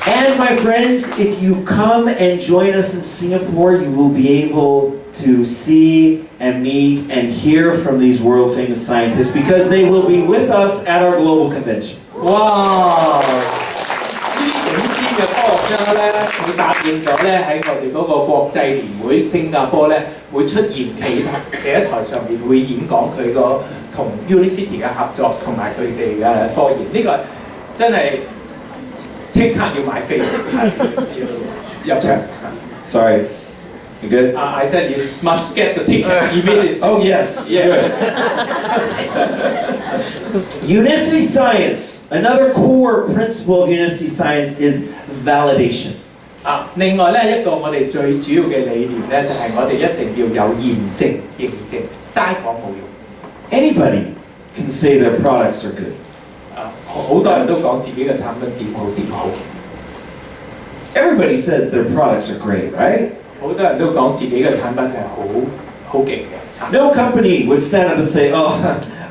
And And my friends, if you come and join us in Singapore, you will be able to see and meet and hear from these world famous scientists because they will be with us at our global convention. 哇！呢啲頂尖嘅科學家咧，佢答應咗咧喺我哋嗰個國際年會新加坡咧，會出現企喺台上面會演講佢個同 Unicity 嘅合作同埋佢哋嘅科研，呢、個真係即刻要買飛，要入場。Sorry, you good? I said you must get the ticket immediately. Oh yes, Yeah. Unicity Science. Another core principle of Unicity Science is validation. 另外咧一個我哋最主要嘅理念咧，就係、我哋一定要有驗證，齋講冇用。 Anybody can say their products are good. 好多人都講自己嘅產品點好點好， Everybody says their products are great, right? 好多人都講自己嘅產品係好勁嘅。 No company would stand up and say, "Oh,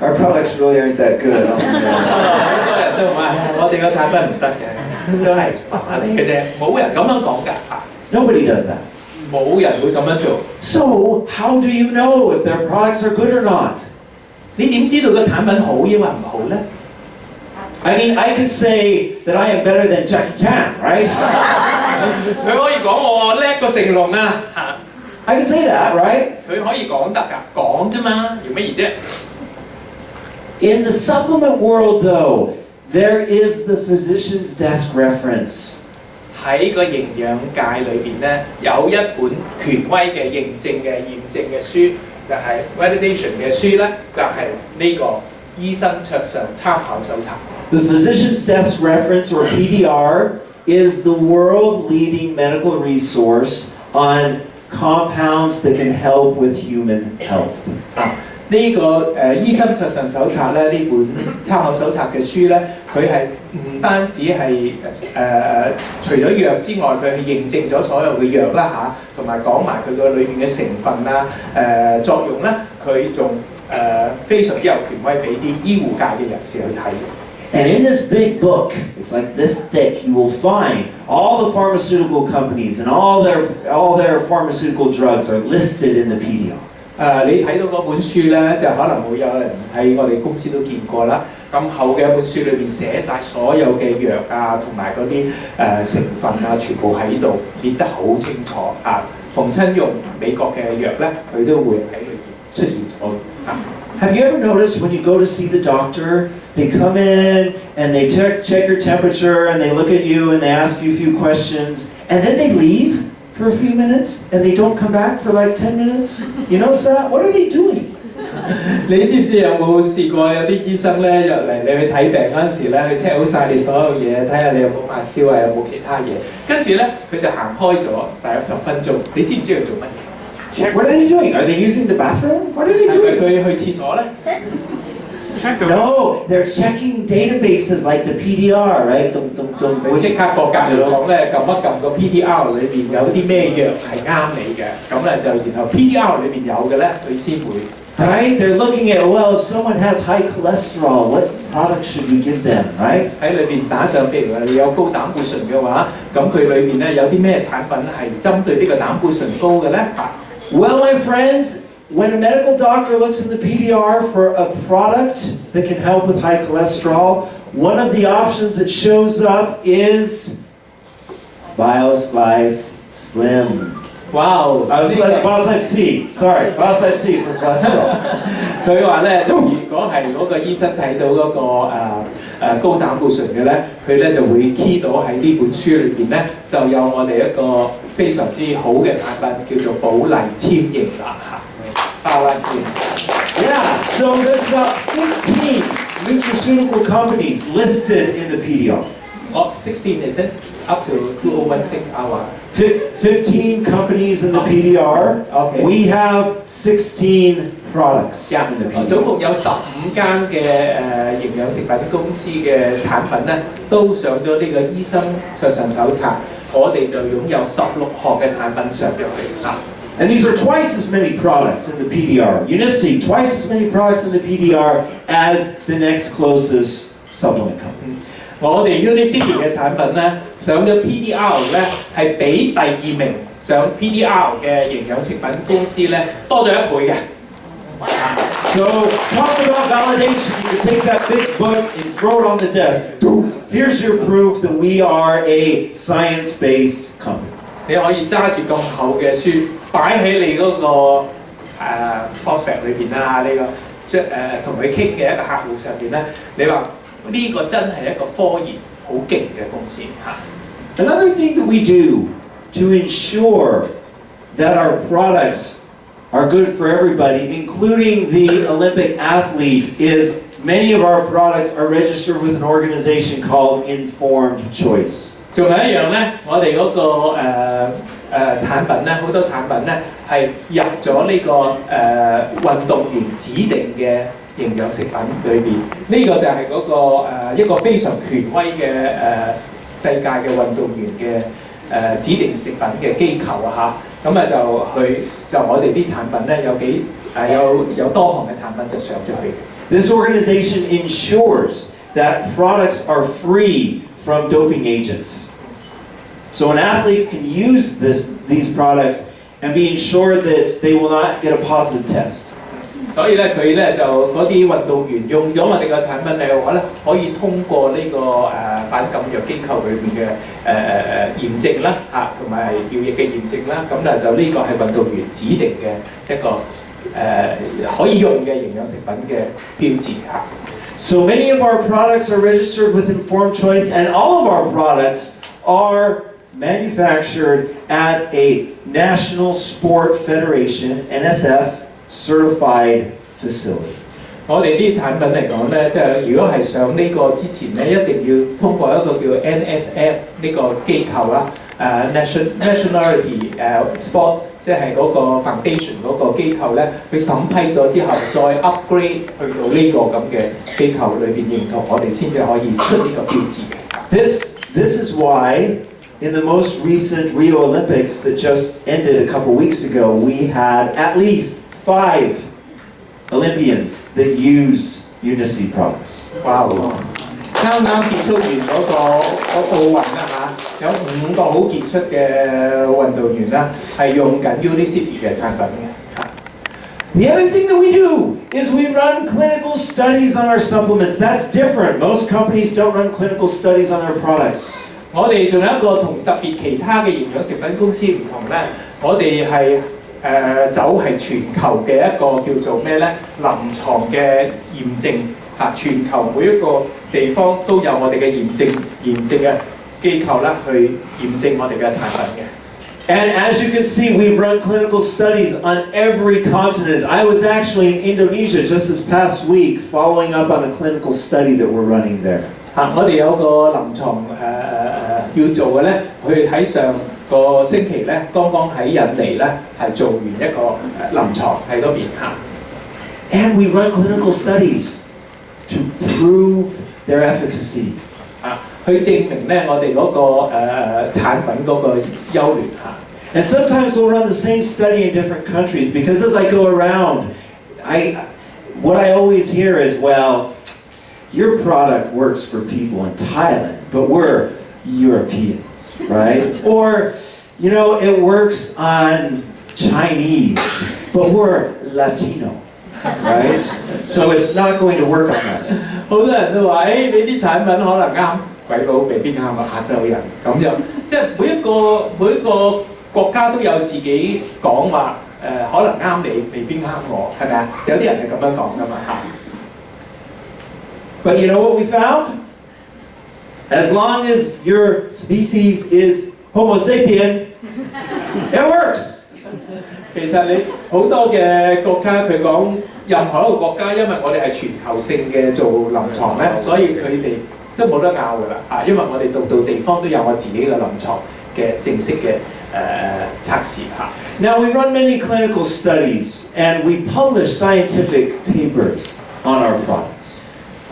our products really aren't that good." 好多人都話我哋個產品唔得嘅，都係麻麻地嘅啫，冇人咁樣講㗎。 Nobody does that. 冇人會咁樣做。 So, how do you know if their products are good or not? 你點知道個產品好抑或唔好咧？ I mean, I could say that I am better than Jackie Chan, right? 佢可以講我叻過成龍啊嚇， I can say that, right? 佢可以講得㗎，講啫嘛，要乜嘢啫？ In the supplement world, though, there is the physician's desk reference. 喺個營養界裏邊咧，有一本權威嘅驗證嘅書，就係、validation 嘅書咧，就係、呢個醫生桌上參考手冊。 The physician's desk reference, or PDR, is the world-leading medical resource on compounds that can help with human health. 呢個醫生桌上手冊咧，呢本參考手冊嘅書咧，佢係唔單止係除咗藥之外，佢係認證咗所有嘅藥啦嚇，同埋講埋佢個裏邊嘅成分啊作用咧，佢仲非常之有權威俾啲醫護界嘅人士去睇。 And in this big book, it's like this thick, you will find all the pharmaceutical companies and all their pharmaceutical drugs are listed in the PDR. 你睇到嗰本書咧，就可能會有人喺我哋公司都見過啦。咁厚嘅一本書裏邊寫晒所有嘅藥啊，同埋嗰啲成分啊，全部喺度列得好清楚啊。逢親用美國嘅藥咧，佢都會喺裏邊出現咗啊。 Have you ever noticed when you go to see the doctor, they come in and they check your temperature and they look at you and they ask you a few questions and then they leave for a few minutes and they don't come back for like 10 minutes? You notice that? What are they doing? 你知唔知有冇試過有啲醫生咧入嚟你去睇病嗰陣時咧，佢 check 好晒你所有嘢，睇下你有冇發燒啊，有冇其他嘢，跟住咧佢就行開咗大約10分鐘。你知唔知佢做乜嘢？ What are they doing? Are they using the bathroom? What are they 係咪 doing? 佢去廁所咧？ No, they're checking databases like the PDR, right? 佢即刻過隔離房咧撳一撳個 PDR 裏邊有啲咩藥係啱你嘅，咁咧就然後 PDR 裏邊有嘅咧，佢先會。 Right? They're looking at, well, if someone has high cholesterol, what product should we give them, right? 喺裏邊打上，譬如話你有高膽固醇嘅話，咁佢裏邊咧有啲咩產品係針對呢個膽固醇高嘅咧？ Well, my friends, when a medical doctor looks in the PDR for a product that can help with high cholesterol, one of the options that shows up is BioSlice Slim. 哇！ BioSlice C. Sorry, BioSlice C for cholesterol. 佢話咧，就如果係嗰個醫生睇到嗰、個高膽固醇嘅咧，佢咧就會 key 到喺呢本書裏邊咧，就有我哋一個非常之好嘅產品叫做寶麗千盈啦嚇。Yeah, so there's about 15 nutraceutical companies listed in the PDR. 16 is it? Up to 2016 hour. 15 companies in the PDR. Okay. We have 16 products in the PDR. 總共有15間嘅營養食品公司嘅產品咧，都上咗呢個醫生桌上手冊，我哋就擁有16項嘅產品上咗去嚇。 And these are twice as many products in the PDR. Unicity, twice as many products in the PDR as the next closest supplement company. 我哋 Unicity 嘅產品咧上咗 PDR 咧係比第二名上 PDR 嘅營養食品公司咧多咗1倍嘅。So talk about validation. You can take that big book and throw it on the desk. Here's your proof that we are a science-based company. 你可以揸住咁厚嘅書擺喺你嗰個prospect 裏邊啦，呢個同佢傾嘅一個客戶上邊咧，你話呢個真係一個科研好勁嘅公司嚇。Another thing that we do to ensure that our products are good for everybody, including the Olympic athlete, is many of our products are registered with an organization called Informed Choice. 仲有一樣咧，我哋嗰個產品咧，好多產品咧係入咗呢個運動員指定嘅營養食品裏邊。呢個就係嗰個一個非常權威嘅世界嘅運動員嘅指定食品嘅機構啊嚇。咁啊就我哋啲產品咧有多項嘅產品就上咗去。This organization ensures that products are free from doping agents. So an athlete can use these products and be ensured that they will not get a positive test. 所以咧，佢咧就嗰啲運動員用咗我哋嘅產品嘅話咧，可以通過呢個反禁藥機構裏邊嘅驗證啦嚇，同埋藥液嘅驗證啦。咁咧就呢個係運動員指定嘅一個可以用嘅營養食品嘅標誌嚇。So many of our products are registered with Informed Choice, and all of our products are manufactured at a National Sport Federation (NSF) certified facility. 我哋啲產品嚟講咧，即係如果係上呢個之前咧，一定要通過一個叫 NSF 呢個機構啦，nationality sport 即係嗰個 foundation 嗰個機構咧，佢審批咗之後，再 upgrade 去到呢個咁嘅機構裏邊認同，我哋先至可以出呢個標誌嘅。This is why in the most recent Rio Olympics that just ended a couple weeks ago, we had at least 5 Olympians that use Unicity products. 哇！啱啱結束完嗰個奧運啦嚇，有5個好傑出嘅運動員啦，係用緊 Unicity 嘅產品嘅嚇。The other thing that we do is we run clinical studies on our supplements. That's different. Most companies don't run clinical studies on their products. 我哋仲有一個同特別其他嘅營養食品公司唔同咧，我哋係走係全球嘅一個叫做咩咧臨床嘅驗證嚇，全球每一個地方都有我哋嘅驗證嘅機構啦，去驗證我哋嘅產品嘅。And as you can see, we run clinical studies on every continent. I was actually in Indonesia just this past week following up on a clinical study that we're running there. 我哋有個臨床要做嘅咧，佢喺上個星期咧，剛剛喺印尼咧係做完一個臨床喺嗰邊嚇。And we run clinical studies to prove their efficacy. 去證明咧我哋嗰個產品嗰個優劣嚇。And sometimes we'll run the same study in different countries because as I go around, what I always hear is, well, your product works for people in Thailand, but we're Europeans, right? Or, you know, it works on Chinese, but we're Latino, right? So it's not going to work on us. 好多人都話：，你啲產品可能啱鬼佬，未必啱亞洲人。咁樣即係每一個國家都有自己講話，可能啱你，未必啱我，係咪啊？有啲人係咁樣講噶嘛嚇。But you know what we found? As long as your species is Homo sapien, it works. 其實你好多嘅國家佢講任何一個國家，因為我哋係全球性嘅做臨床咧，所以佢哋都冇得拗㗎啦嚇，因為我哋度地方都有我自己嘅臨床嘅正式嘅測試嚇。Now we run many clinical studies and we publish scientific papers on our products.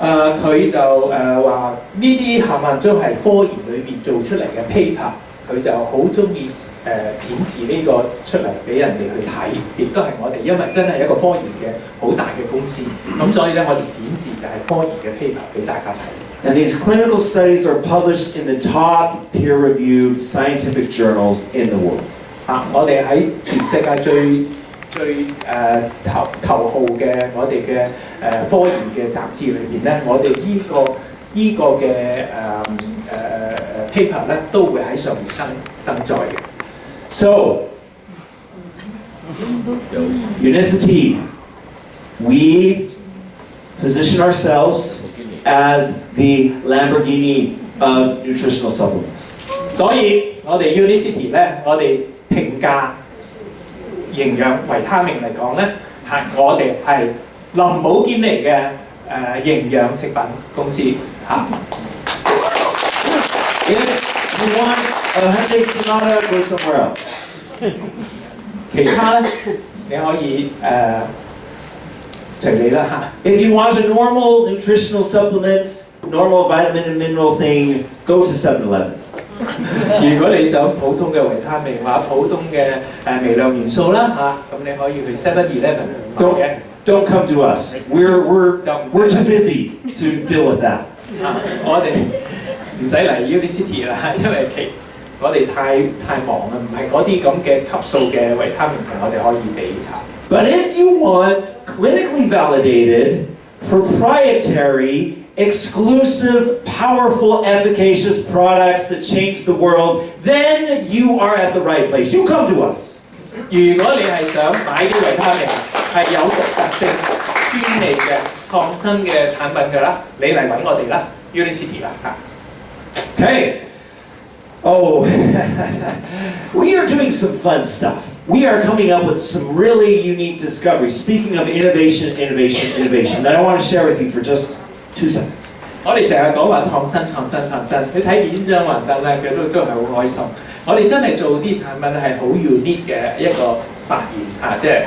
佢就話呢啲冚唪唥都係科研裏邊做出嚟嘅 paper， 佢就好中意展示呢個出嚟俾人哋去睇，亦都係我哋因為真係一個科研嘅好大嘅公司，咁所以咧我哋展示就係科研嘅 paper 俾大家睇。And these clinical studies are published in the top peer-reviewed scientific journals in the world. 我哋喺全世界最頭號嘅我哋嘅科研嘅雜誌裏邊咧，我哋呢個嘅paper 咧都會喺上面登載嘅。So, Unicity, we position ourselves as the Lamborghini of nutritional supplements. 所以我哋 Unicity 咧，我哋評價營養維他命嚟講咧，係我哋係林寶堅尼嘅營養食品公司嚇。If you want a Hyundai Sonata, go somewhere else. 其他咧，你可以隨你啦嚇。If you want a normal nutritional supplement, normal vitamin and mineral thing, go to 7-Eleven. 如果你想普通嘅維他命或者普通嘅微量元素啦嚇，咁你可以去 7-Eleven 買嘅。Don't come to us. We're too busy to deal with that. 我哋唔使嚟 Unicity 啦，因為我哋太忙啦，唔係嗰啲咁嘅級數嘅維他命係我哋可以俾嚇。But if you want clinically validated, proprietary, exclusive, powerful, efficacious products that change the world, then you are at the right place. You come to us. 如果你係想買啲維他命係有獨特性、專利嘅創新嘅產品嘅啦，你嚟揾我哋啦 ，Unicity 啦嚇。Okay. Oh, we are doing some fun stuff. We are coming up with some really unique discoveries. Speaking of innovation, that I want to share with you for just 2 seconds. 我哋成日講話創新，你睇見張雲燈咧，佢都係好開心。我哋真係做啲產品係好 unique 嘅一個發現嚇，即係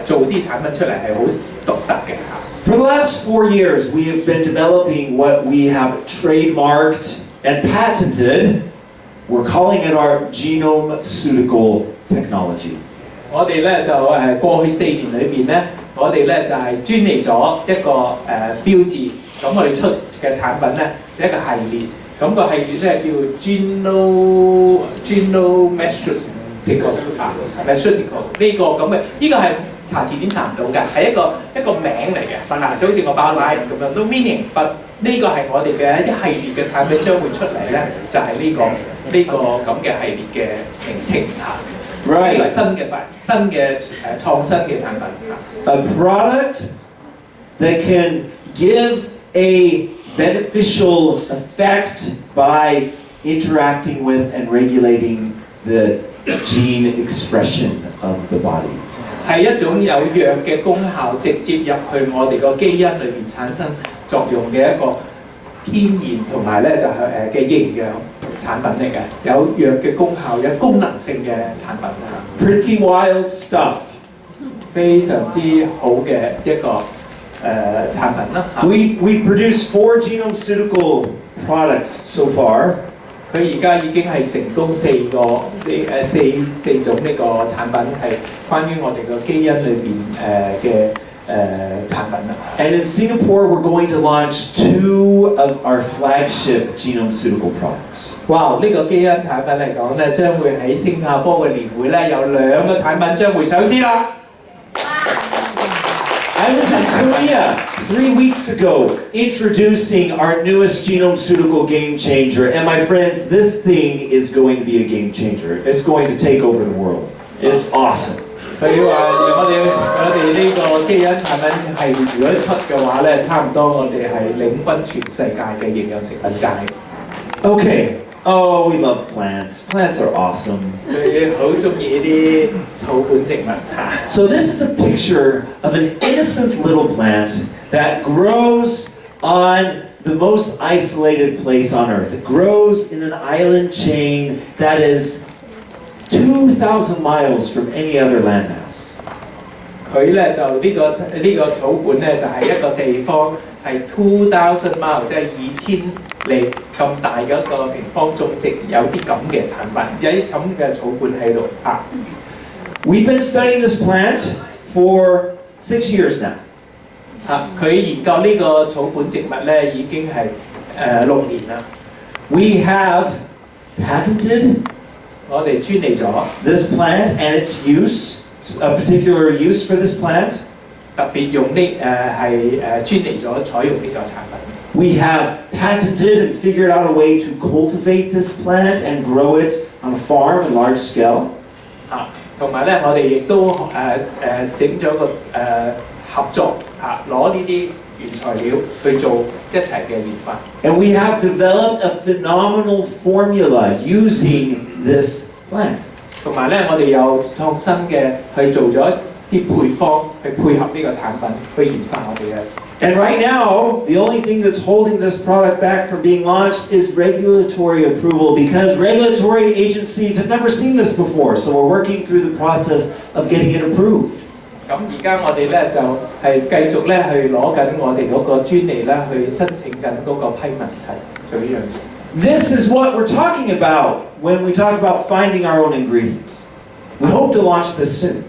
做啲產品出嚟係好獨特嘅嚇。For the last 4 years, we have been developing what we have trademarked and patented. We're calling it our genome-ceutical technology. 我哋咧就過去4年裏邊咧，我哋咧就係專利咗一個標誌，咁我哋出嘅產品咧一個系列，咁個系列咧叫 Genomaceutical 呢個咁嘅，呢個係查字典查唔到嘅，係一個名嚟嘅，就好似我包 life 咁樣 ，no meaning， but 呢個係我哋嘅一系列嘅產品將會出嚟咧，就係呢個咁嘅系列嘅名稱嚇。Right. 呢個係新嘅創新嘅產品嚇。A product that can give a beneficial effect by interacting with and regulating the gene expression of the body. 係一種有藥嘅功效，直接入去我哋個基因裏邊產生作用嘅一個天然同埋咧就係嘅營養產品嚟嘅，有藥嘅功效、有功能性嘅產品嚇。Pretty wild stuff. 非常之好嘅一個產品啦嚇。We produced 4 genome-ceutical products so far. 佢而家已經係成功4種呢個產品係關於我哋個基因裏邊嘅產品啦。And in Singapore, we're going to launch 2 of our flagship genome-ceutical products. 哇！呢個基因產品嚟講咧，將會喺新加坡嘅年會咧有2個產品將會上市啦。I was in Korea 3 weeks ago introducing our newest genome-ceutical game changer. And my friends, this thing is going to be a game changer. It's going to take over the world. It's awesome. 佢話我哋呢個基因產品係如果出嘅話咧，差唔多我哋係領軍全世界嘅營養食品界。Okay. Oh, we love plants. Plants are awesome. 佢好中意啲草本植物嚇。So this is a picture of an innocent little plant that grows on the most isolated place on earth. It grows in an island chain that is 2,000 miles from any other landmass. 佢咧就呢個草本咧就係一個地方係 2,000 mile， 即係2000里咁大嘅一個平方種植，有啲咁嘅產品，有啲咁嘅草本喺度嚇。We've been studying this plant for 6 years now. 佢研究呢個草本植物咧已經係6年啦。We have patented 我哋專利咗， this plant and its use, a particular use for this plant. 特別用呢專利咗採用呢個產品。We have patented and figured out a way to cultivate this plant and grow it on a farm in large scale. 同埋咧，我哋亦都整咗個合作攞呢啲原材料去做一齊嘅研發。And we have developed a phenomenal formula using this plant. 同埋咧，我哋有創新嘅去做咗啲配方去配合呢個產品，去研發我哋嘅。And right now, the only thing that's holding this product back from being launched is regulatory approval because regulatory agencies have never seen this before. So we're working through the process of getting it approved. 咁而家我哋咧就係繼續咧去攞緊我哋嗰個專利咧去申請緊嗰個批文係做呢樣嘢。This is what we're talking about when we talk about finding our own ingredients. We hope to launch this soon.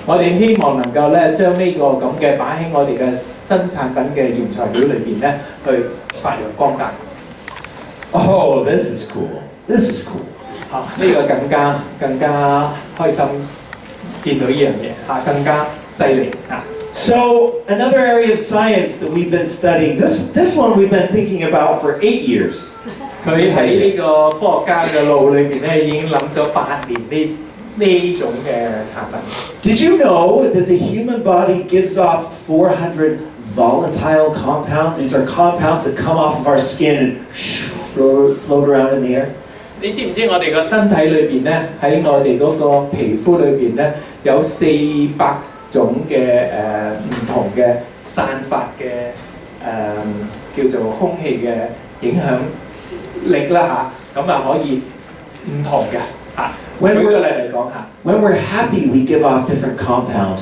我哋希望能夠咧將呢個咁嘅擺喺我哋嘅新產品嘅原材料裏邊咧去發揚光大。Oh, this is cool. This is cool. 呢個更加開心見到呢樣嘢更加犀利So another area of science that we've been studying, this one we've been thinking about for 8 years. 佢喺呢個科學家嘅腦裏邊咧已經諗咗8年呢種嘅產品。Did you know that the human body gives off 400 volatile compounds? These are compounds that come off of our skin and float around in the air. 你知唔知我哋個身體裏邊咧喺我哋嗰個皮膚裏邊咧有400種嘅唔同嘅散發嘅叫做空氣嘅影響力啦咁可以唔同嘅舉個例嚟講When we're happy, we give off different compounds.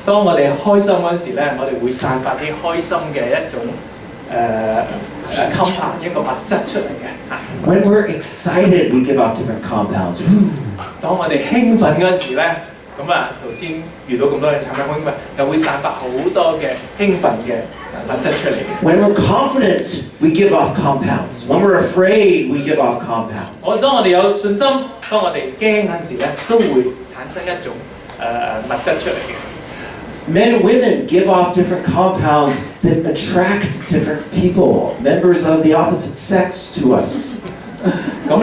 當我哋開心嗰時咧，我哋會散發啲開心嘅一種compound 一個物質出嚟嘅When we're excited, we give off different compounds. 當我哋興奮嗰時咧，咁頭先遇到咁多嘅產品興奮，又會散發好多嘅興奮嘅物質出嚟。When we're confident, we give off compounds. When we're afraid, we give off compounds. 當我哋有信心，當我哋驚嗰時咧，都會產生一種物質出嚟嘅。Men and women give off different compounds that attract different people, members of the opposite sex to us. 咁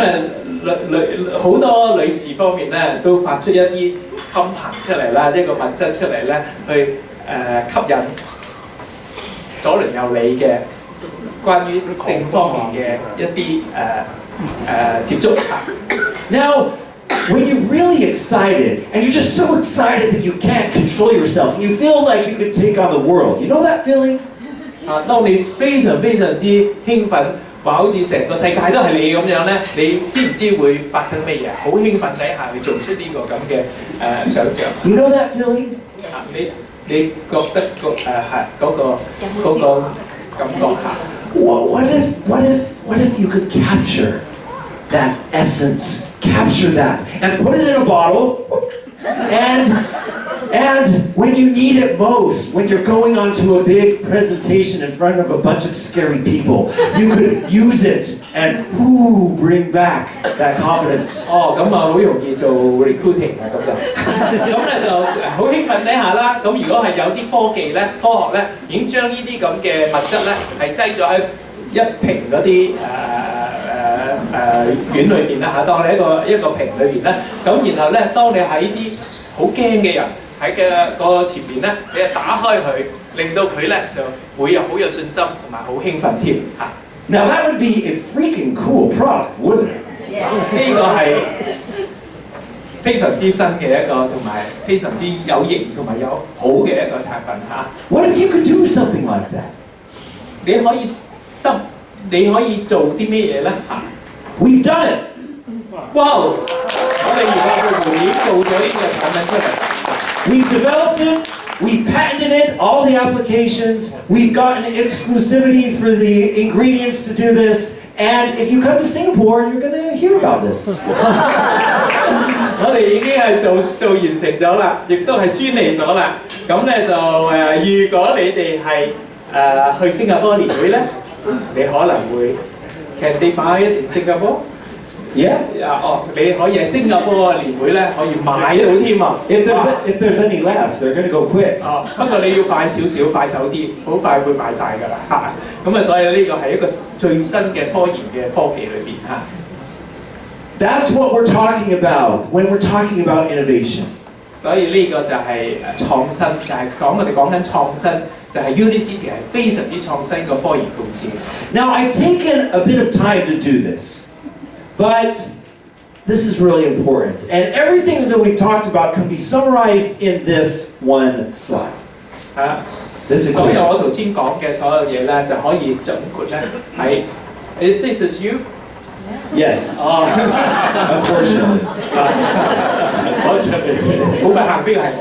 好多女士方面咧，都發出一啲compound出嚟啦，一個物質出嚟咧，去吸引左鄰右里嘅關於性方面嘅一啲接觸。Now, when you're really excited, and you're just so excited that you can't control yourself, and you feel like you could take on the world, you know that feeling? 當你非常之興奮，話好似成個世界都係你咁樣咧，你知唔知會發生咩嘢？好興奮底下，你做出呢個咁嘅想像。You know that feeling? 你覺得嗰個感覺What if you could capture that essence, capture that, and put it in a bottle, and when you need it most, when you're going onto a big presentation in front of a bunch of scary people, you could use it and bring back that confidence. 咁好容易做 recruiting 咁就好興奮底下啦。咁如果係有啲科學咧已經將呢啲咁嘅物質咧係擠咗喺一瓶嗰啲丸裏邊啦當你一個瓶裏邊咧，咁然後咧，當你喺啲好驚嘅人喺個前面咧，你就打開佢，令到佢咧就會好有信心同埋好興奮添Now that would be a freaking cool product, wouldn't it? 呢個係非常之新嘅一個，同埋非常之有型同埋有好嘅一個產品What if you could do something like that? 你可以做啲咩嘢咧We've done it. 哇！我哋而家嘅會做咗呢個產品出嚟。We've developed it, we've patented it, all the applications, we've gotten exclusivity for the ingredients to do this, and if you come to Singapore, you're going to hear about this. 我哋已經係做完成咗啦，亦都係專利咗啦。咁咧就如果你哋係去新加坡年會咧，你可能會 Can they buy it in Singapore？ Yeah. 你可以喺新加坡嘅年會咧可以買到添啊！ If there's any left, they're going to go quick. 不過你要快少少，快手啲，好快會賣晒㗎啦嚇。咁啊，所以呢個係一個最新嘅科研嘅科技裏邊嚇。That's what we're talking about when we're talking about innovation. 所以呢個就係創新，就係我哋講緊創新，就係 Unicity 係非常之創新嘅科研公司。Now, I've taken a bit of time to do this, but this is really important. And everything that we've talked about can be summarized in this one slide. 所有我頭先講嘅所有嘢咧，就可以總括咧喺 Is this you？ Yes. Unfortunately. 好不幸呢個係我。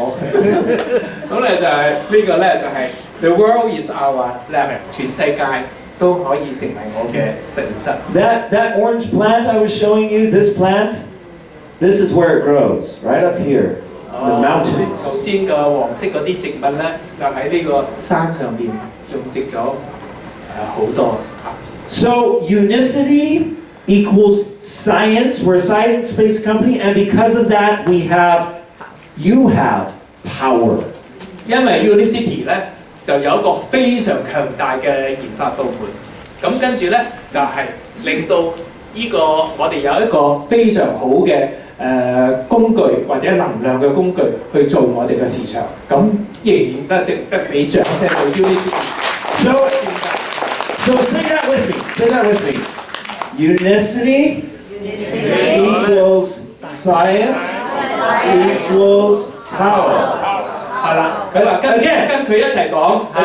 咁咧就係呢個咧就係 The world is our lab， 全世界都可以成為我嘅實驗室。That orange plant I was showing you, this plant, this is where it grows, right up here, the mountains. 頭先個黃色嗰啲植物咧，就喺呢個山上邊種植咗好多。So Unicity equals science. We're a science-based company, and because of that, you have power. 因為 Unicity 咧就有一個非常強大嘅研發部門，咁跟住咧就係令到呢個我哋有一個非常好嘅工具或者能量嘅工具去做我哋嘅市場，咁仍然得值得俾掌聲到 Unicity。So say that with me. Say that with me. Unicity equals science equals power. 係啦，佢話跟佢一齊講嚇。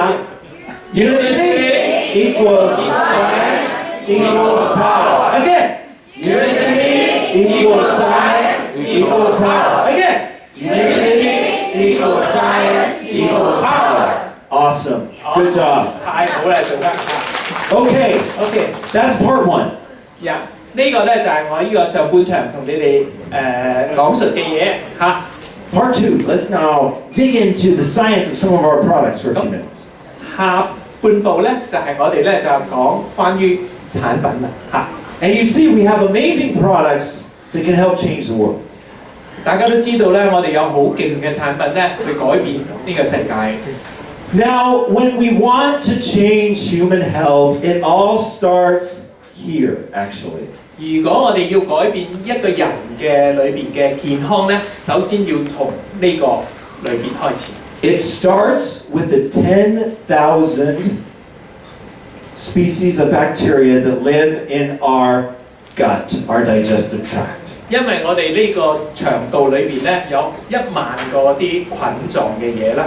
Unicity equals science equals power. Again. Unicity equals science equals power. Again. Unicity equals science equals power. Awesome. Good job. 太好啦，做得。Okay. OK， That's part one. 呢個咧就係我呢個上半場同你哋講述嘅嘢嚇。Part two, let's now dig into the science of some of our products for a few minutes. 下半部咧就係我哋咧就講關於產品啦嚇。And you see, we have amazing products that can help change the world. 大家都知道咧，我哋有好勁嘅產品咧，去改變呢個世界。Now, when we want to change human health, it all starts here, actually. 如果我哋要改變一個人嘅裏邊嘅健康咧，首先要從呢個裏邊開始。It starts with the 10,000 species of bacteria that live in our gut, our digestive tract. 因為我哋呢個腸道裏邊咧有1萬個啲菌狀嘅嘢啦，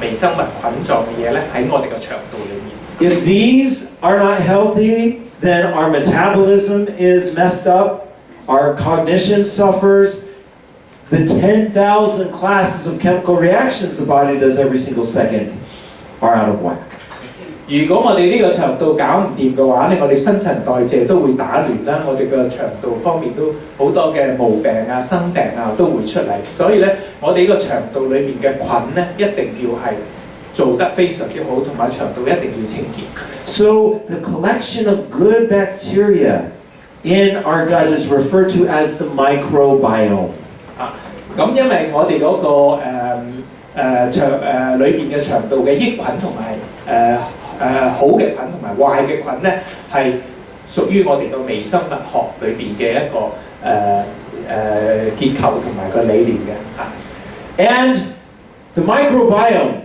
微生物菌狀嘅嘢咧喺我哋個腸道裏面。If these are not healthy, then our metabolism is messed up, our cognition suffers. The 10,000 classes of chemical reactions the body does every single second are out of whack. 如果我哋呢個腸道搞唔掂嘅話咧，我哋新陳代謝都會打亂啦，我哋嘅腸道方面都好多嘅毛病啊、生病啊都會出嚟，所以咧，我哋呢個腸道裏面嘅菌咧一定要係做得非常之好，同埋腸道一定要清潔。So the collection of good bacteria in our gut is referred to as the microbiome. 咁因為我哋嗰個裏邊嘅腸道嘅益菌同埋好嘅菌同埋壞嘅菌咧，係屬於我哋個微生物學裏邊嘅一個結構同埋個理念嘅。And the microbiome,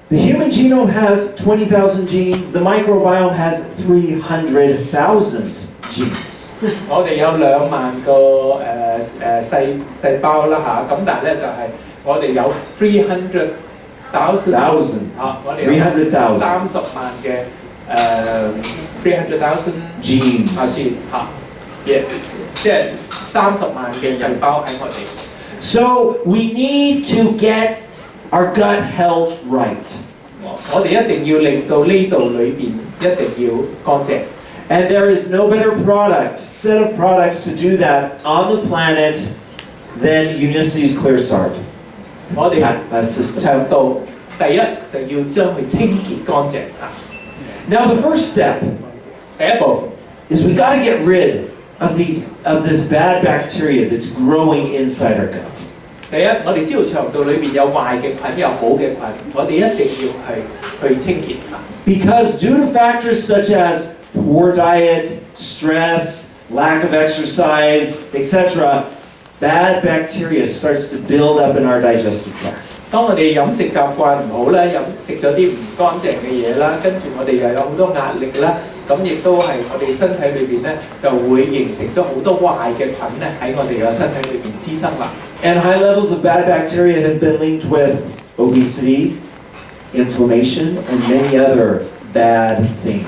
the human genome has 20,000 genes, the microbiome has 300,000 genes. 我哋有2萬個細胞啦嚇，咁但係咧就係我哋有300,000我哋有30萬嘅300,000 genes yes， 即係30萬嘅細胞喺我哋。So we need to get our gut health right. 我哋一定要令到呢度裏邊一定要乾淨。And there is no better set of products to do that on the planet than Unicity's Clear Start. 我哋 system. 腸道第一就要將佢清潔乾淨嚇。Now the first step 第一步， is we got to get rid of this bad bacteria that's growing inside our gut. 第一，我哋知道腸道裏邊有壞嘅菌，有好嘅菌，我哋一定要去清潔嚇。Because due to factors such as poor diet, stress, lack of exercise, etc., bad bacteria starts to build up in our digestive tract. 當我哋飲食習慣唔好咧，食咗啲唔乾淨嘅嘢啦，跟住我哋又有好多壓力啦，咁亦都係我哋身體裏邊咧就會形成咗好多壞嘅菌咧喺我哋嘅身體裏邊滋生啦。And high levels of bad bacteria have been linked with obesity, inflammation, and many other bad things.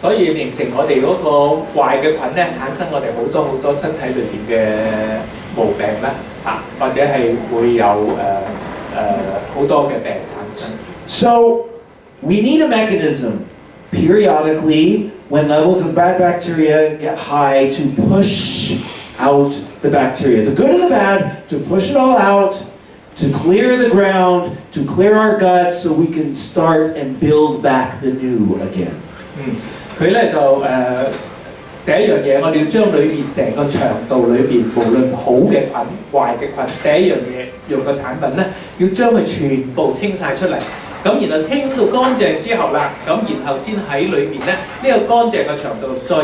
所以形成我哋嗰個壞嘅菌咧，產生我哋好多身體裏邊嘅毛病啦，或者係會有好多嘅病產生。So we need a mechanism periodically when levels of bad bacteria get high to push out the bacteria, the good and the bad, to push it all out, to clear the ground, to clear our guts so we can start and build back the new again. 佢咧就第一樣嘢，我哋要將裏邊成個腸道裏邊，無論好嘅菌、壞嘅菌，第一樣嘢用個產品咧，要將佢全部清晒出嚟。咁然後清到乾淨之後啦，咁然後先喺裏邊咧，呢個乾淨嘅腸道再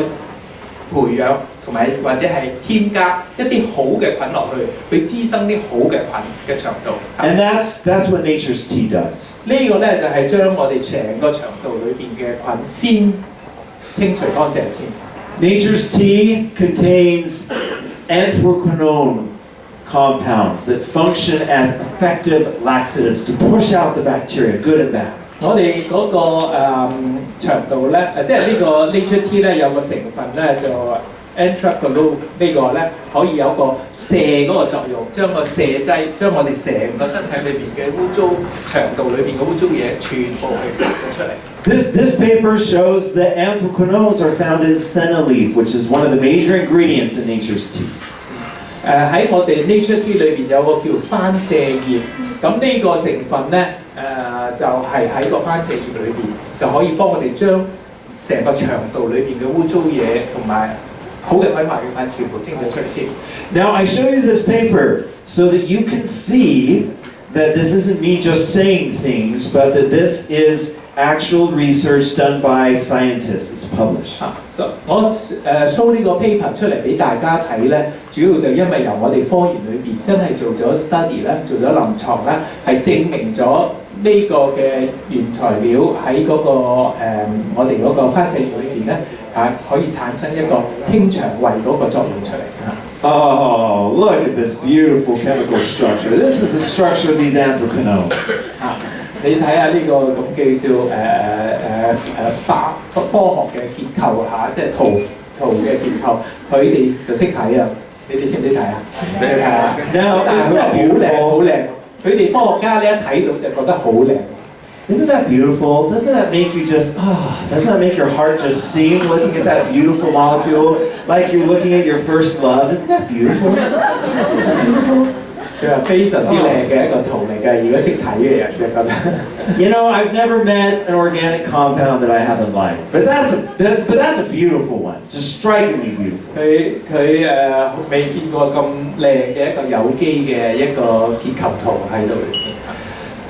培養同埋或者係添加一啲好嘅菌落去，去滋生啲好嘅菌嘅腸道。And that's what Nature's Tea does. 呢個咧就係將我哋成個腸道裏邊嘅菌先清除乾淨先。Nature's Tea contains anthraquinone compounds that function as effective laxatives to push out the bacteria, good and bad. 我哋嗰個腸道咧，即係呢個 Nature Tea 咧有個成分咧就 anthraquinone 呢個咧可以有個射嗰個作用，將個射劑將我哋成個身體裏邊嘅污糟腸道裏邊嘅污糟嘢全部去甩咗出嚟。This paper shows that anthraquinones are found in senna leaf, which is one of the major ingredients in Nature's Tea. 喺我哋 Nature Tea 裏邊有個叫番瀉葉，咁呢個成分咧就係喺個番瀉葉裏邊就可以幫我哋將成個腸道裏邊嘅污糟嘢同埋好嘅菌壞嘅菌全部清咗出嚟先。Now I show you this paper so that you can see that this isn't me just saying things, but that this is actual research done by scientists. It's published. 我show 呢個 paper 出嚟俾大家睇咧，主要就因為由我哋科研裏邊真係做咗 study 咧，做咗臨床咧，係證明咗呢個嘅原材料喺嗰、我哋嗰個番瀉葉裏邊咧可以產生一個清腸胃嗰個作用出嚟。Oh, look at this beautiful chemical structure. This is the structure of these anthraquinones. 你睇下呢個咁叫做科學嘅結構即係圖嘅結構，佢哋就識睇啊！你哋識唔識睇啊？你睇下，但係佢好靚，佢哋科學家咧一睇到就覺得好靚。Isn't that beautiful? Doesn't that make you just, doesn't that make your heart just sing looking at that beautiful molecule like you're looking at your first love? Isn't that beautiful? Beautiful? 佢係非常之靚嘅一個圖嚟嘅，如果識睇嘅人就覺得。You know, I've never met an organic compound that I haven't liked, but that's a beautiful one, just strikingly beautiful. 佢未見過咁靚嘅一個有機嘅一個結構圖喺度。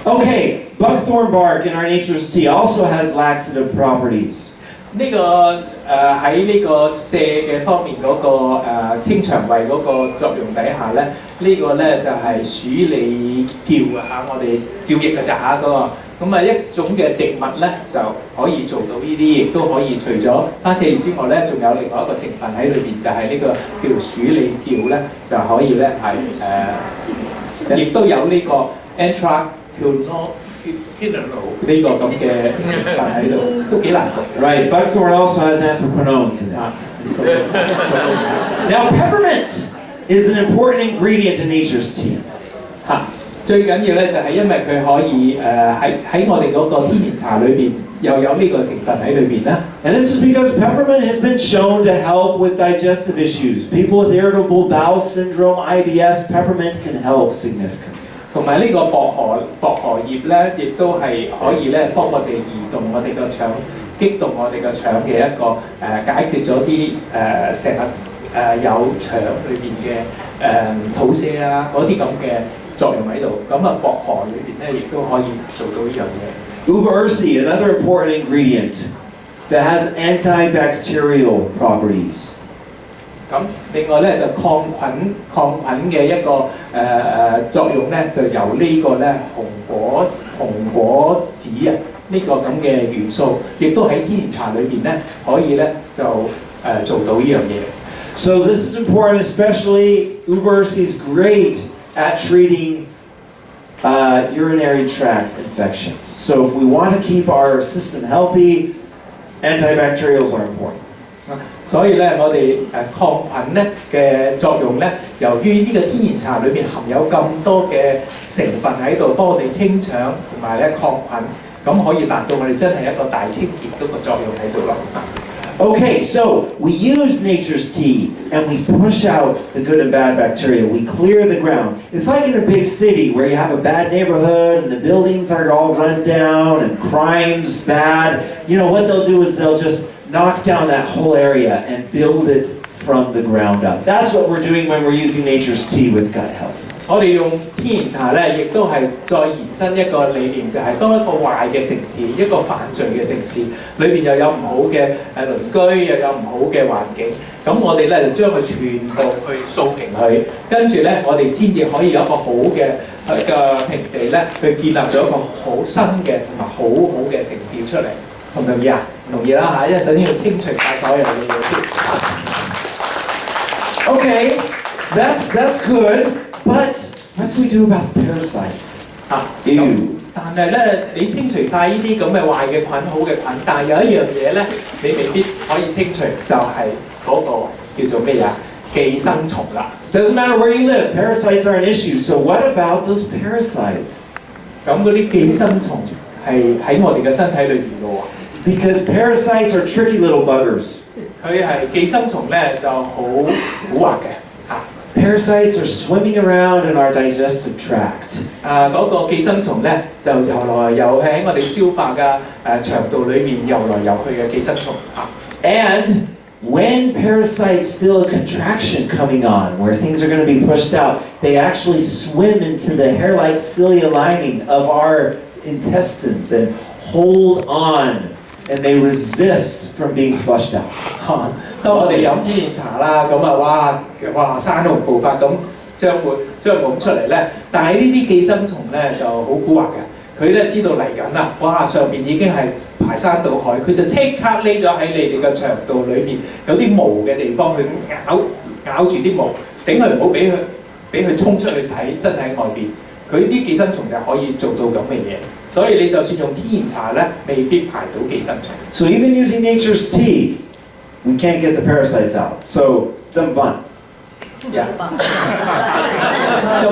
Okay, buckthorn bark in our Nature's Tea also has laxative properties. 呢個喺呢個瀉嘅方面嗰個清腸胃嗰個作用底下咧，呢個咧就係鼠李叫我哋照譯嘅咋嗰個。咁一種嘅植物咧就可以做到呢啲，亦都可以除咗番瀉葉之外咧，仲有另外一個成分喺裏邊，就係呢個叫鼠李叫咧，就可以咧係亦都有呢個 anthraquinone 呢個咁嘅成分喺度，都幾難讀。Right, buckthorn also has anthraquinones in it. Now, peppermint is an important ingredient in Nature's Tea. 最緊要咧就係因為佢可以喺我哋嗰個天然茶裏邊又有呢個成分喺裏邊啦。And this is because peppermint has been shown to help with digestive issues. People with irritable bowel syndrome, IBS, peppermint can help significantly. 同埋呢個薄荷葉咧，亦都係可以咧幫我哋移動我哋個腸激動我哋嘅腸嘅一個解決咗啲成日有腸裏邊嘅肚瀉啊嗰啲咁嘅作用喺度。咁啊薄荷裏邊咧亦都可以做到呢樣嘢。Uva ursi, another important ingredient that has antibacterial properties. 咁另外咧就抗菌嘅一個作用咧，就由呢個咧紅果子啊呢個咁嘅元素，亦都喺天然茶裏邊咧可以咧就做到呢樣嘢。So this is important, especially Uva ursi is great at treating urinary tract infections. So if we want to keep our system healthy, antibacterials are important. 所以咧，我哋抗菌咧嘅作用咧，由於呢個天然茶裏邊含有咁多嘅成分喺度，幫我哋清腸同埋咧抗菌，咁可以達到我哋真係一個大清潔嗰個作用喺度咯。Okay, so we use nature's tea and we push out the good and bad bacteria. We clear the ground. It's like in a big city where you have a bad neighborhood and the buildings are all run down and crime's bad. You know, what they'll do is they'll just knock down that whole area and build it from the ground up. That's what we're doing when we're using nature's tea with gut health. 我哋用天然茶咧，亦都係再延伸一個理念，就係、當一個壞嘅城市，一個犯罪嘅城市，裏邊又有唔好嘅鄰居，又有唔好嘅環境，咁我哋咧就將佢全部去掃平佢，跟住咧我哋先至可以有一個好嘅平地咧，去建立咗一個好新嘅同埋好好嘅城市出嚟，同唔同意啊？容易啦嚇，因為首先要清除晒所有嘅嘢先。Okay, that's good, but what do we do about parasites? 但係咧，你清除晒呢啲咁嘅壞嘅菌、好嘅菌，但係有一樣嘢咧，你未必可以清除，就係、嗰個叫做咩呀？寄生蟲啦。Doesn't matter where you live, parasites are an issue. So what about those parasites? 咁嗰啲寄生蟲係喺我哋嘅身體裏邊嘅喎。Because parasites are tricky little buggers. 佢係寄生蟲咧就好蠱惑嘅嚇。Parasites are swimming around in our digestive tract. 嗰個寄生蟲咧就游來游去喺我哋消化嘅腸道裏面游來游去嘅寄生蟲嚇。And when parasites feel a contraction coming on, where things are going to be pushed out, they actually swim into the hair-like cilia lining of our intestines and hold on, and they resist from being flushed out. 當我哋飲天然茶啦，咁啊哇山洪暴發咁將佢出嚟咧，但係呢啲寄生蟲咧就好蠱惑嘅，佢咧知道嚟緊啦，哇上邊已經係排山倒海，佢就即刻匿咗喺你哋嘅腸道裏面有啲毛嘅地方去咬住啲毛，頂佢唔好俾佢衝出去睇身體外邊，佢啲寄生蟲就可以做到咁嘅嘢。所以你就算用天然茶咧，未必排到寄生蟲。So even using nature's tea, we can't get the parasites out. So 怎麼辦？怎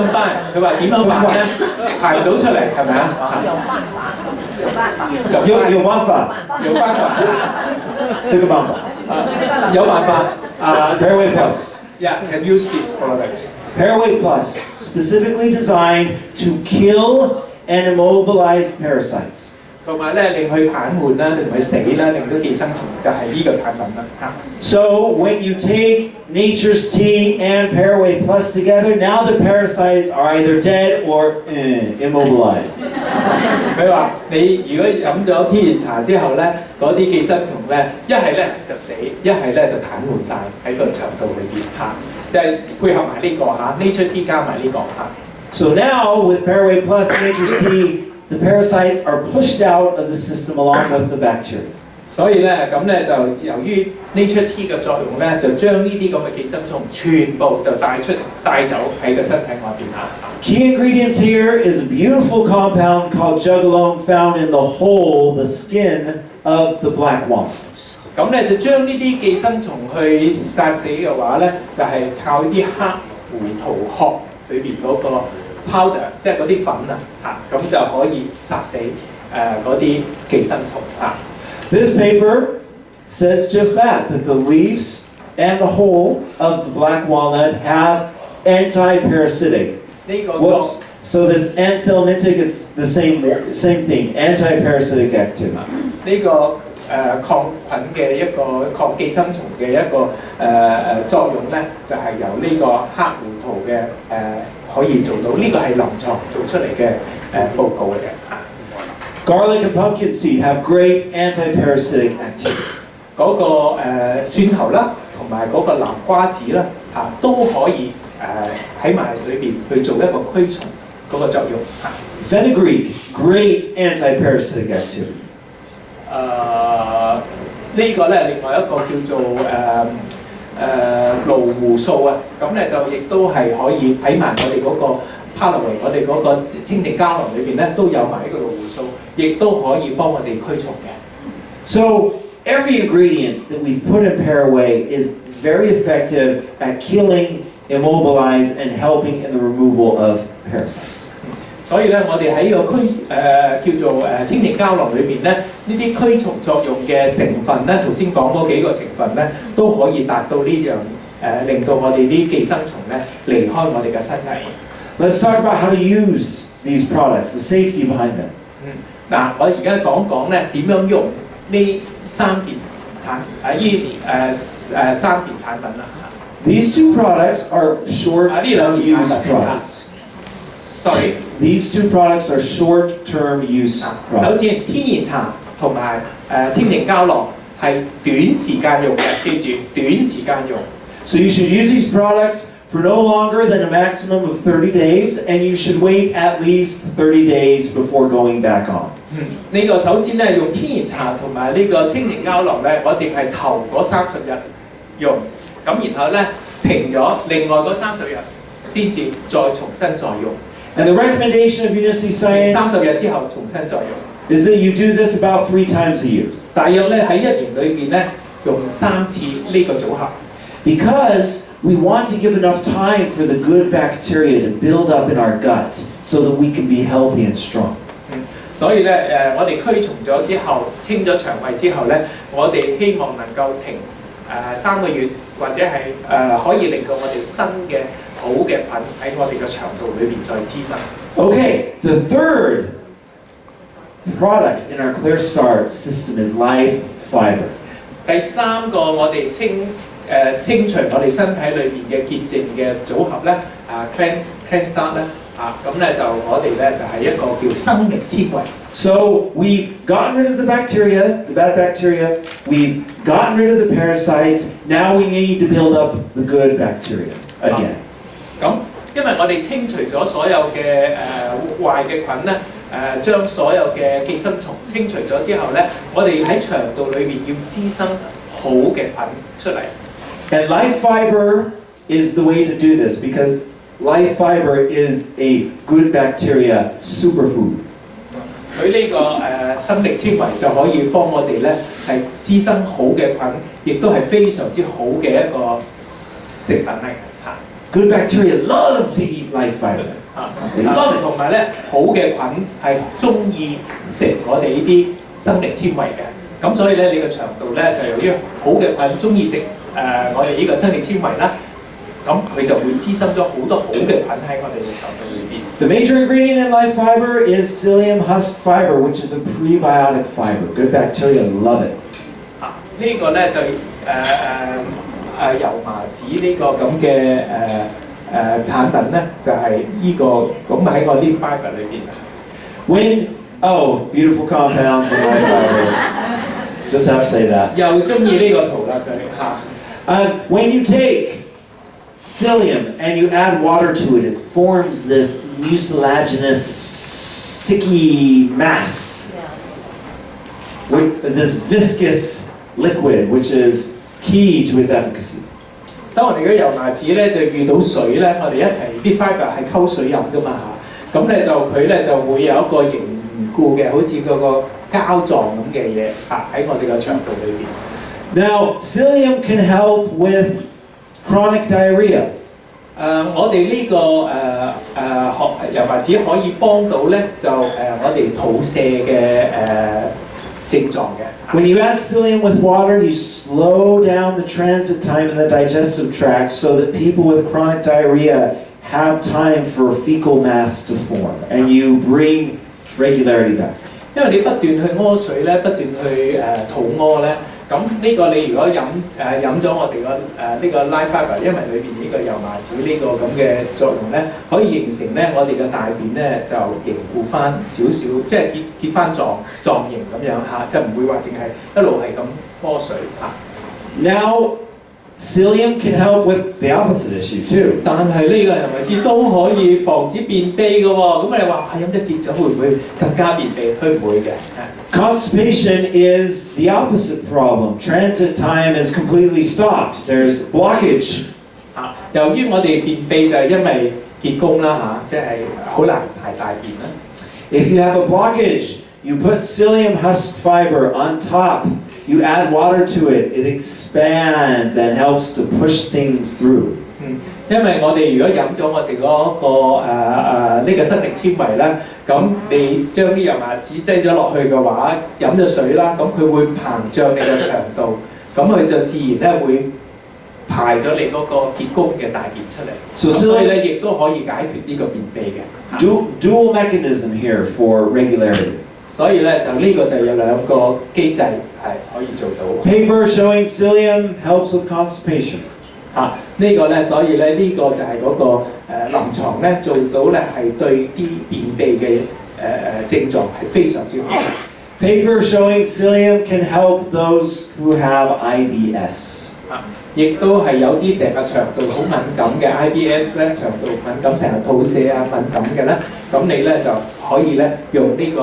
麼辦？佢話點樣辦咧？排唔到出嚟係咪啊？有辦法，有辦法，這個辦法。有辦法。Paraway Plus. Yeah, can use these products. Paraway Plus, specifically designed to kill and immobilize parasites. 同埋咧，令佢癱瘓啦，令佢死啦，令到寄生蟲就係呢個產品啦嚇。So when you take nature's tea and Paraway Plus together, now the parasites are either dead or immobilized. 佢話你如果飲咗天然茶之後咧，嗰啲寄生蟲咧，一係咧就死，一係咧就癱瘓晒喺個腸道裏邊嚇，就係配合埋呢個嚇 Nature Tea 加埋呢個嚇。So now with Paraway Plus and nature's tea, the parasites are pushed out of the system along with the bacteria. 所以咧，咁咧就由於 Nature Tea 嘅作用咧，就將呢啲咁嘅寄生蟲全部就帶走喺個身體外邊嚇。Key ingredients here is a beautiful compound called jugalone found in the whole, the skin of the black walnut. 咁咧就將呢啲寄生蟲去殺死嘅話咧，就係、靠啲黑胡桃殼裏邊嗰個 powder， 即係嗰啲粉啊嚇，咁就可以殺死嗰啲寄生蟲嚇。This paper says just that the leaves and the whole of the black walnut have anti-parasitic. 呢個 Whoops. So this anthelmintic is the same thing, anti-parasitic activity. 呢個抗菌嘅一個抗寄生蟲嘅一個作用咧，就係、由呢個黑胡桃嘅可以做到，呢、個係臨床做出嚟嘅報告嚟嘅嚇。Garlic and pumpkin seed have great anti-parasitic activity. 嗰、個蒜頭啦，同埋嗰個南瓜子啦，都可以喺埋裏邊去做一個驅蟲嗰個作用嚇。Fenugreek, great anti-parasitic activity. 呢個咧另外一個叫做蘆胡素啊，咁咧就亦都係可以喺埋我哋嗰個 Palawe 我哋嗰個清淨膠囊裏邊咧都有埋呢個蘆胡素，亦都可以幫我哋驅蟲嘅。So every ingredient that we've put in Paraguay is very effective at killing, immobilize, and helping in the removal of parasites. 所以咧，我哋喺個叫做清淨膠囊裏邊咧，呢啲驅蟲作用嘅成分咧，頭先講嗰幾個成分咧，都可以達到呢樣令到我哋啲寄生蟲咧離開我哋嘅身體。Let's talk about how to use these products, the safety behind them. 嗱，我而家講講咧點樣用呢三件產品啦。These two products are short-term use products. Sorry， These two products are short-term use 首 products. 先天然茶同埋清淨膠囊係短時間用嘅，記住短時間用。So you should use these products for no longer than a maximum of 30 days, and you should wait at least 30 days before going back on. 呢個首先咧用天然茶同埋呢個清淨膠囊咧，我哋係頭嗰30日用，咁然後咧停咗，另外嗰30日先至再重新再用。And the recommendation of Unity Science 30日之後重新再用， is that you do this about 3 times a year. 大約咧喺1年裏邊咧用3次呢個組合。Because we want to give enough time for the good bacteria to build up in our gut so that we can be healthy and strong. 所以咧我哋驅蟲咗之後，清咗腸胃之後咧，我哋希望能夠停3個月，或者係可以令到我哋新嘅好嘅菌喺我哋嘅腸道裏邊再滋生。Okay, the third product in our Clear Start system is Life Fiber. 第3個我哋清除我哋身體裏邊嘅潔淨嘅組合咧，Clean Start 咧。咁咧就我哋咧就係一個叫生命纖維。So we've gotten rid of the bacteria, the bad bacteria. We've gotten rid of the parasites. Now we need to build up the good bacteria again. 咁因為我哋清除咗所有嘅壞嘅菌咧，將所有嘅寄生蟲清除咗之後咧，我哋喺腸道裏邊要滋生好嘅菌出嚟。And Life Fiber is the way to do this because Life Fiber is a good bacteria superfood. 佢呢個生力纖維就可以幫我哋咧係滋生好嘅菌，亦都係非常之好嘅一個食品嚟嘅嚇。Good bacteria love to eat Life Fiber. They love it. 同埋咧好嘅菌係中意食我哋呢啲生力纖維嘅，咁所以咧你個腸道咧就由於好嘅菌中意食我哋呢個生力纖維啦。咁佢就會滋生咗好多好嘅菌喺我哋嘅腸道裏邊。The major ingredient in Life Fiber is psyllium husk fiber, which is a prebiotic fiber. Good bacteria love it. 呢個咧就油麻子呢個咁嘅產品咧，就係呢個咁喺個 Life Fiber 裏邊。Beautiful compounds in Life Fiber. Just have to say that. 又中意呢個圖啦佢。When you take psyllium and you add water to it, it forms this mucilaginous, sticky mass. This viscous liquid, which is key to its efficacy. 當我哋嘅油麻子咧就遇到水咧，我哋一齊啲 fiber 係溝水飲噶嘛嚇，咁咧就佢咧就會有一個凝固嘅，好似嗰個膠狀咁嘅嘢喺我哋嘅腸道裏邊。Now, psyllium can help with chronic diarrhea. 我哋呢個油麻子可以幫到咧，就我哋肚瀉嘅症狀嘅。When you add psyllium with water, you slow down the transit time in the digestive tract so that people with chronic diarrhea have time for fecal mass to form, and you bring regularity back. 因為你不斷去屙水咧，不斷去肚屙咧，咁呢個你如果飲咗我哋個呢個 Life Fiber，因為裏邊呢個油麻子呢個咁嘅作用咧，可以形成咧我哋嘅大便咧就凝固翻少少，即係結翻狀形咁樣嚇，即係唔會話淨係一路係咁屙水嚇。Now, psyllium can help with the opposite issue too. 但係呢個油麻子都可以防止便秘嘅喎，咁你話飲咗結酒會唔會更加便秘？佢唔會嘅。Constipation is the opposite problem. Transit time is completely stopped. There's blockage. 由於我哋便秘就係因為結宮啦嚇，即係好難排大便啦。If you have a blockage, you put psyllium husk fiber on top. You add water to it. It expands and helps to push things through. 因為我哋如果飲咗我哋嗰個呢個生力纖維咧，咁你將啲油麻子擠咗落去嘅話，飲咗水啦，咁佢會膨脹你嘅腸道，咁佢就自然咧會排咗你嗰個結宮嘅大便出嚟，所以咧亦都可以解決呢個便秘嘅。Dual mechanism here for regularity. 所以咧就呢個就有兩個機制係可以做到。Paper showing psyllium helps with constipation. 呢個咧，所以咧呢個就係嗰個臨床咧做到咧係對啲便秘嘅症狀係非常之好。Paper showing psyllium can help those who have IBS. 亦都係有啲成個腸道好敏感嘅 IBS 咧，腸道敏感成日肚瀉啊敏感嘅咧，咁你咧就可以咧用呢個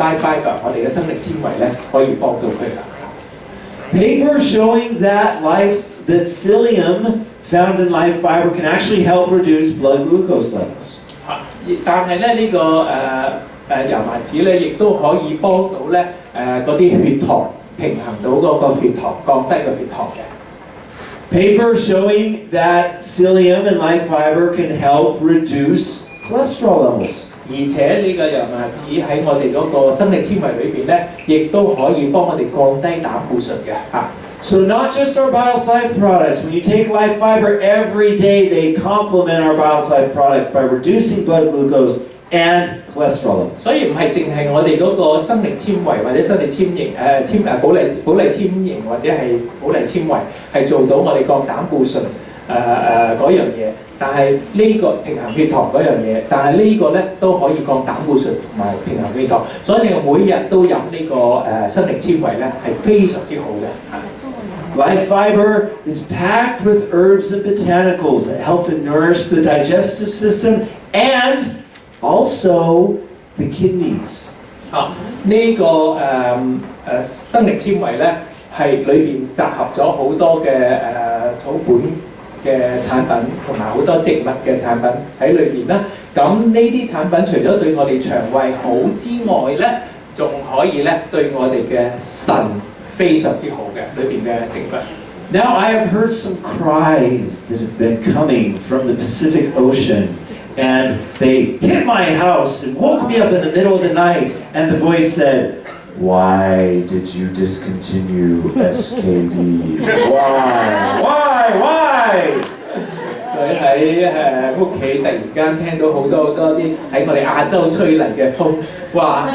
Life Fiber 我哋嘅生力纖維咧可以幫到佢啦。Paper showing that psyllium found in life fiber can actually help reduce blood glucose levels. 但係咧呢個油麻子咧，亦都可以幫到咧嗰啲血糖平衡到嗰個血糖，降低個血糖嘅。Paper showing that psyllium and life fiber can help reduce cholesterol levels. 而且呢個油麻子喺我哋嗰個生力纖維裏邊咧，亦都可以幫我哋降低膽固醇嘅嚇。So not just our BioSlife products. When you take life fiber every day, they complement our BioSlife products by reducing blood glucose and cholesterol levels. 所以唔係淨係我哋嗰個生力纖維或者生力纖維保麗纖維或者係保麗纖維係做到我哋降膽固醇嗰樣嘢，但係呢個平衡血糖嗰樣嘢，但係呢個咧都可以降膽固醇同埋平衡血糖，所以你每日都飲呢個生力纖維咧係非常之好嘅。Life fiber is packed with herbs and botanicals that help to nourish the digestive system and also the kidneys. 呢個生力纖維咧係裏邊集合咗好多嘅草本嘅產品同埋好多植物嘅產品喺裏邊啦。咁呢啲產品除咗對我哋腸胃好之外咧，仲可以咧對我哋嘅腎非常之好嘅裏邊嘅成分。Now I have heard some cries that have been coming from the Pacific Ocean, and they hit my house and woke me up in the middle of the night, and the voice said, "Why did you discontinue SKD? Why?" 佢喺屋企突然間聽到好多啲喺我哋亞洲吹嚟嘅風，話：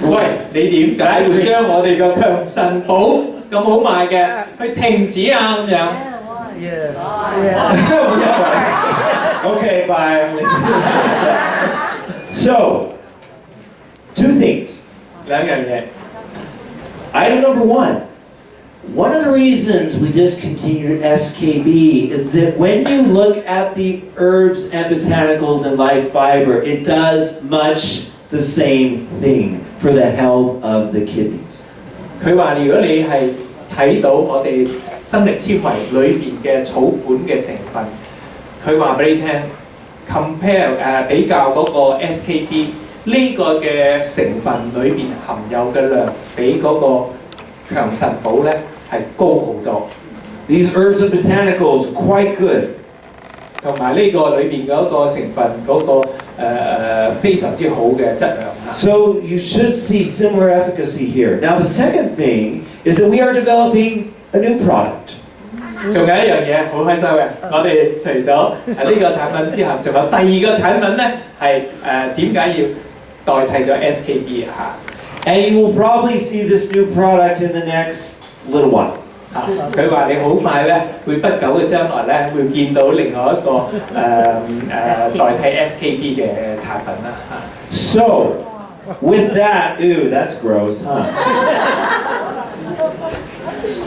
喂，你點解會將我哋個強腎寶咁好賣嘅去停止啊？咁樣。Okay, bye. So, two things. 兩樣嘢。Item number one of the reasons we discontinued SKB is that when you look at the herbs and botanicals and life fiber, it does much the same thing for the health of the kidneys. 佢話：如果你係睇到我哋生力纖維裏邊嘅草本嘅成分，佢話俾你聽 ，compare 比較嗰個 SKB 呢個嘅成分裏邊含有嘅量，比嗰個強腎寶咧係高好多。These herbs and botanicals are quite good. 同埋呢個裏邊嗰個成分嗰個非常之好嘅質量嚇。So you should see similar efficacy here. Now the second thing is that we are developing a new product. 仲有一樣嘢好開心嘅，我哋除咗呢個產品之後，仲有第二個產品咧係點解要代替咗 SKB 嚇 And you will probably see this new product in the next little while. 佢話你好快咧，會不久嘅將來咧，會見到另外一個代替 SKP 嘅產品啦嚇。So, with that, ooh, that's gross, huh?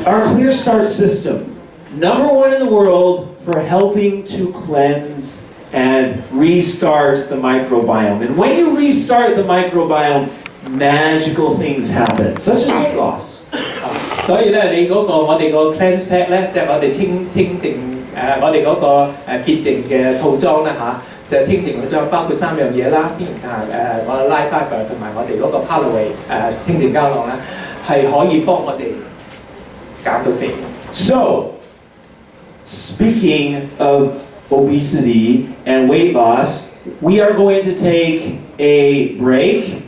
Our Clear Start system, #1 in the world for helping to cleanse and restart the microbiome. And when you restart the microbiome, magical things happen, such as weight loss. 所以咧，你嗰個我哋個 cleanse pack 咧，即係我哋清淨我哋嗰個潔淨嘅套裝啦嚇，就係清淨套裝包括3樣嘢啦，邊茶我嘅 Life Fiber 同埋我哋嗰個 Palaway 清淨膠囊咧，係可以幫我哋減到肥。So, speaking of obesity and weight loss, we are going to take a break.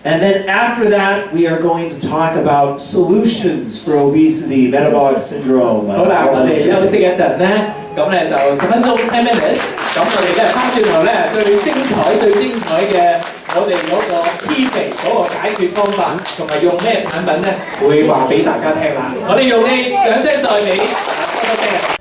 And then after that, we are going to talk about solutions for obesity, metabolic syndrome. 好啦，我哋休息一陣咧，咁咧就10分鐘10 minutes，咁我哋咧翻轉頭咧最精彩嘅我哋嗰個 T 肥嗰個解決方法，同埋用咩產品咧，會話俾大家聽啦。我哋用啲掌聲再俾多謝。